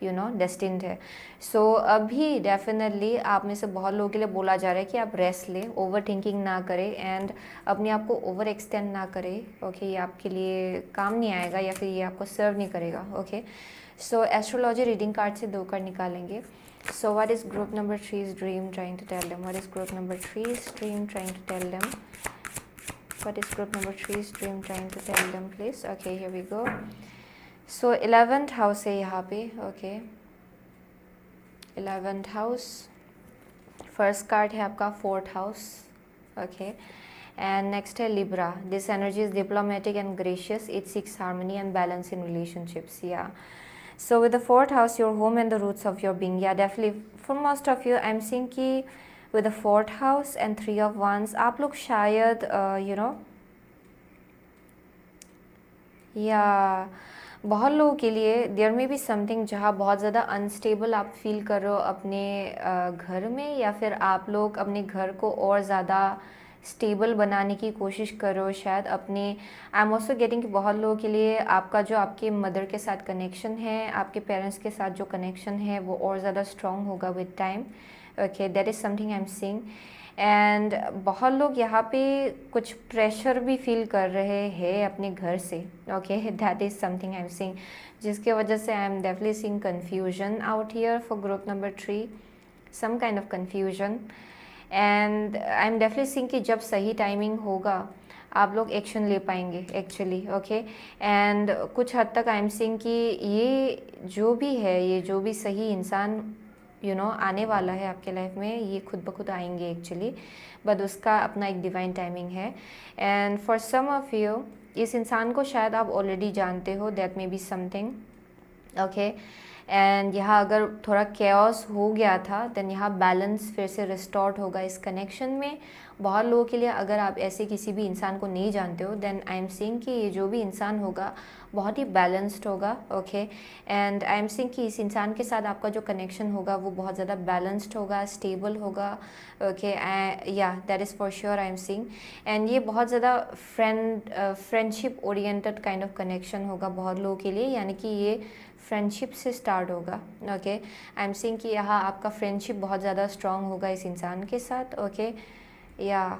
डेस्टिन्ड है। सो अभी डेफिनेटली आप में से बहुत लोगों के लिए बोला जा रहा है कि आप रेस्ट लें, ओवर थिंकिंग ना करें एंड अपने आप को ओवर एक्सटेंड ना करें। ओके, ये आपके लिए काम नहीं आएगा या फिर ये आपको सर्व नहीं करेगा। ओके, सो एस्ट्रोलॉजी रीडिंग कार्ड से 2 कार्ड निकालेंगे। So what is group number 3's dream trying to tell them? What is group number 3's dream trying to tell them? What is group number 3's dream trying to tell them, please? Okay, here we go. So 11th house है यहाँ पे. Okay, 11th house. First card है आपका 4th house. Okay, and next है Libra. This energy is diplomatic and gracious. It seeks harmony and balance in relationships. Yeah. So with the 4th house, your home and the roots of your being. Yeah, definitely for most of you, I'm seeing कि with the 4th house and 3 of Wands, आप लोग शायद बहुत लोगों के लिए there में भी समथिंग जहाँ बहुत ज़्यादा अनस्टेबल आप फील कर रहे हो अपने घर में, या फिर आप लोग अपने घर को और ज़्यादा स्टेबल बनाने की कोशिश करो शायद अपने। आई एम ऑल्सो गेटिंग कि बहुत लोगों के लिए आपका जो आपके मदर के साथ कनेक्शन है, आपके पेरेंट्स के साथ जो कनेक्शन है वो और ज़्यादा स्ट्रॉन्ग होगा with time. Okay, that is something I am seeing. And बहुत लोग यहाँ पे कुछ प्रेशर भी फील कर रहे हैं अपने घर से। Okay, that is something I am seeing, जिसके वजह से I am definitely seeing confusion out here for group number 3, some kind of confusion. And I am definitely seeing कि जब सही टाइमिंग होगा आप लोग एक्शन ले पाएंगे एक्चुअली। ओके, एंड कुछ हद तक आई एम सीइंग कि ये जो भी है, ये जो भी सही इंसान आने वाला है आपके लाइफ में, ये खुद ब खुद आएंगे एक्चुअली, बट उसका अपना एक डिवाइन टाइमिंग है। And for some of you, इस इंसान को शायद आप ऑलरेडी जानते हो, that may be something. Okay, and यहाँ अगर थोड़ा केओस हो गया था देन यहाँ बैलेंस फिर से रिस्टोर्ड होगा इस कनेक्शन में। बहुत लोगों के लिए, अगर आप ऐसे किसी भी इंसान को नहीं जानते हो देन आई एम सीइंग कि ये जो भी इंसान होगा बहुत ही बैलेंस्ड होगा, okay. And I am seeing कि इस इंसान के साथ आपका जो कनेक्शन होगा वो बहुत ज़्यादा बैलेंस्ड होगा, स्टेबल होगा, ओके। या that is for sure I am seeing. And ये बहुत ज़्यादा friendship oriented kind of connection होगा बहुत लोगों के लिए, यानी कि ये फ्रेंडशिप से स्टार्ट होगा, ओके। आई एम सीइंग कि यहाँ आपका फ्रेंडशिप बहुत ज़्यादा स्ट्रांग होगा इस इंसान के साथ, ओके। या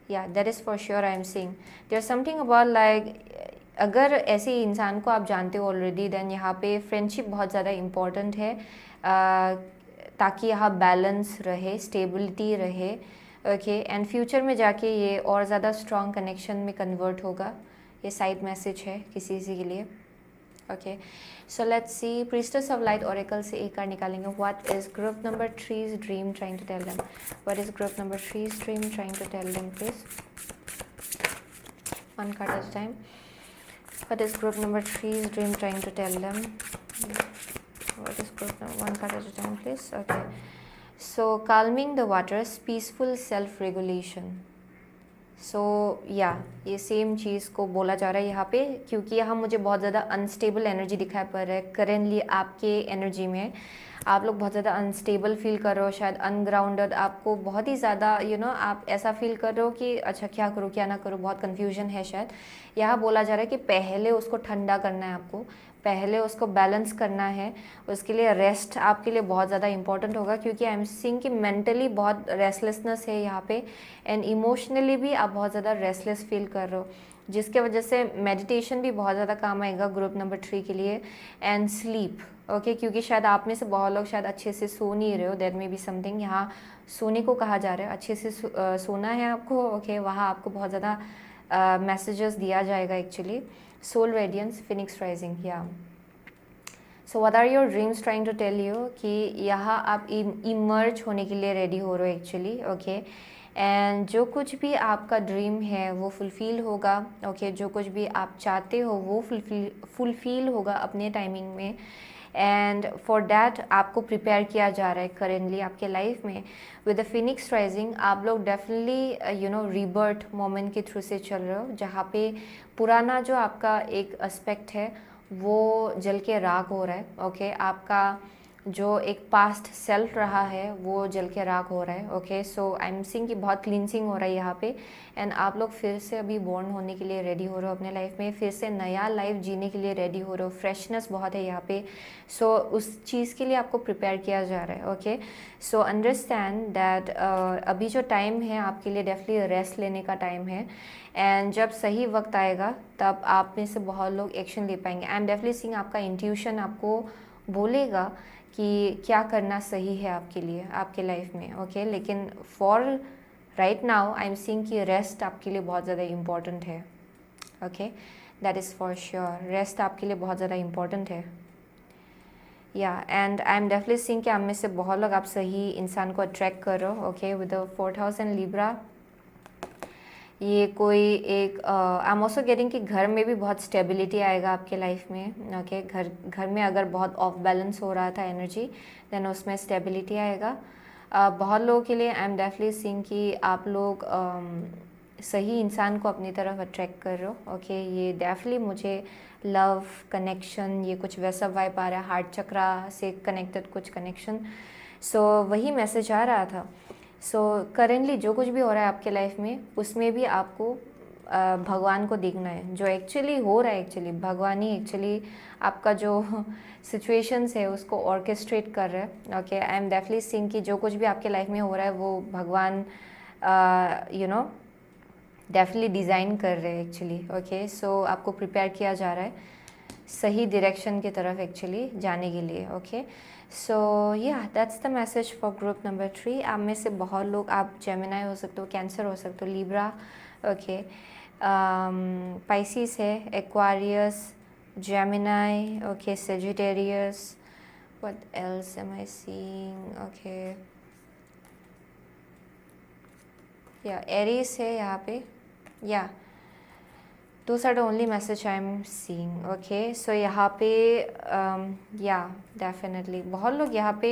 that is for sure I am seeing. There something about like, अगर ऐसे इंसान को आप जानते हो ऑलरेडी देन यहाँ पे फ्रेंडशिप बहुत ज़्यादा इम्पॉर्टेंट है, ताकि यहाँ बैलेंस रहे, स्टेबिलिटी रहे, ओके। एंड फ्यूचर में जाके ये और ज़्यादा स्ट्रॉन्ग कनेक्शन में कन्वर्ट होगा। ये साइड मैसेज है किसी के लिए, okay. So let's see, priestess of light oracle से एक कार्ड निकालेंगे। What is group number 3's dream trying to tell them? What is group number 3's dream trying to tell them please? One card at a time. What is group number 3's dream trying to tell them? What is group number, one card at a time please? Okay. So calming the waters, peaceful self-regulation. सो ये same चीज़ को बोला जा रहा है यहाँ पे, क्योंकि यहाँ मुझे बहुत ज़्यादा अनस्टेबल एनर्जी दिखाई पड़ रहा है करेंटली आपके एनर्जी में। आप लोग बहुत ज़्यादा अनस्टेबल फील कर रहे हो, शायद अनग्राउंडेड, आपको बहुत ही ज़्यादा आप ऐसा फील कर रहे हो कि अच्छा क्या करूँ क्या ना करूँ, बहुत कन्फ्यूजन है शायद। यहाँ बोला जा रहा है कि पहले उसको ठंडा करना है आपको, पहले उसको बैलेंस करना है, उसके लिए रेस्ट आपके लिए बहुत ज़्यादा इंपॉर्टेंट होगा, क्योंकि आई एम सीइंग कि मेंटली बहुत रेस्टलेसनेस है यहाँ पे, एंड इमोशनली भी आप बहुत ज़्यादा रेस्टलेस फील कर रहे हो, जिसके वजह से मेडिटेशन भी बहुत ज़्यादा काम आएगा ग्रुप नंबर 3 के लिए। एंड स्लीप, ओके, क्योंकि शायद आप में से बहुत लोग शायद अच्छे से सो नहीं रहे हो, देयर मे बी समथिंग, यहाँ सोने को कहा जा रहा है, अच्छे से सोना है आपको, ओके। वहाँ आपको बहुत ज़्यादा मैसेजेस दिया जाएगा actually. Soul radiance, phoenix rising, या so what are your dreams trying to tell you कि यहाँ आप इमर्ज होने के लिए रेडी हो रहे हो एक्चुअली, ओके। एंड जो कुछ भी आपका ड्रीम है वो फुलफ़िल होगा, ओके। जो कुछ भी आप चाहते हो वो फुलफ़िल होगा अपने टाइमिंग में, एंड फॉर डैट आपको प्रिपेयर किया जा रहा है करेंटली आपके लाइफ में। विद द फिनिक्स राइजिंग आप लोग डेफिनेटली रीबर्थ मोमेंट के थ्रू से चल रहे हो, जहाँ पे पुराना जो आपका एक एस्पेक्ट है वो जल के राख हो रहा है, ओके। आपका जो एक पास्ट सेल्फ रहा है वो जल के राख हो रहा है, okay. So I am seeing कि बहुत क्लींसिंग हो रहा है यहाँ पे, एंड आप लोग फिर से अभी बॉर्न होने के लिए रेडी हो रहे हो अपने लाइफ में, फिर से नया लाइफ जीने के लिए रेडी हो रहे हो, फ्रेशनेस बहुत है यहाँ पे। सो उस चीज़ के लिए आपको प्रिपेयर किया जा रहा है, ओके। सो अंडरस्टैंड दैट अभी जो टाइम है आपके लिए डेफिनेटली रेस्ट लेने का टाइम है, एंड जब सही वक्त आएगा तब आप में से बहुत लोग एक्शन ले पाएंगे। आई एम डेफिनेटली सीइंग आपका इंट्यूशन आपको बोलेगा कि क्या करना सही है आपके लिए आपके लाइफ में, ओके। लेकिन for right now I am seeing कि रेस्ट आपके लिए बहुत ज़्यादा इम्पॉर्टेंट है, okay. That is for sure, rest आपके लिए बहुत ज़्यादा इम्पॉर्टेंट है, या। And I am definitely seeing कि आप में से बहुत लोग आप सही इंसान को अट्रैक्ट कर रहे हो, okay. With the 4th house and Libra, ये कोई एक आई एम ऑल्सो गेटिंग कि घर में भी बहुत स्टेबिलिटी आएगा आपके लाइफ में, ओके। घर में अगर बहुत ऑफ बैलेंस हो रहा था एनर्जी देन उसमें स्टेबिलिटी आएगा। बहुत लोगों के लिए आई एम डेफिनेटली सीइंग कि आप लोग सही इंसान को अपनी तरफ अट्रैक्ट कर रहे हो, ओके। ये डेफिनेटली मुझे लव कनेक्शन ये कुछ वैसा वाइब आ रहा है, हार्ट चक्रा से कनेक्टेड कुछ कनेक्शन, सो वही मैसेज आ रहा था। सो करेंटली जो कुछ भी हो रहा है आपके लाइफ में उसमें भी आपको भगवान को देखना है, जो एक्चुअली हो रहा है, एक्चुअली भगवान ही एक्चुअली आपका जो सिचुएशंस है उसको ऑर्केस्ट्रेट कर रहा है, okay. I am definitely seeing कि जो कुछ भी आपके लाइफ में हो रहा है वो भगवान डेफिनेटली डिज़ाइन कर रहे हैं एक्चुअली, ओके। सो आपको प्रिपेयर किया जा रहा है सही डायरेक्शन की तरफ एक्चुअली जाने के लिए, ओके। सो या that's the message for group number 3। आप में से बहुत लोग, आप जेमिनाई हो सकते हो, कैंसर हो सकते हो, लिब्रा, ओके, पाइसिस है, Aquarius, Gemini, okay, Sagittarius, what else am I seeing, okay, या एरीज है यहाँ पे, या those are the only message I'm seeing. Okay, so यहाँ पे या डेफिनेटली बहुत लोग यहाँ पे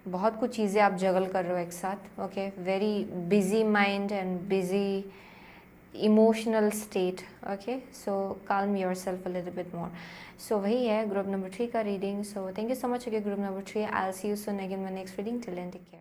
बहुत कुछ चीज़ें आप जगल कर रहे हो एक साथ. Okay, very busy mind and busy emotional state. Okay, so calm yourself a little bit more. So वही है ग्रुप नंबर 3 का reading. So thank you so much. Okay, group number 3, I'll see you soon again in my next reading. Till then, take care.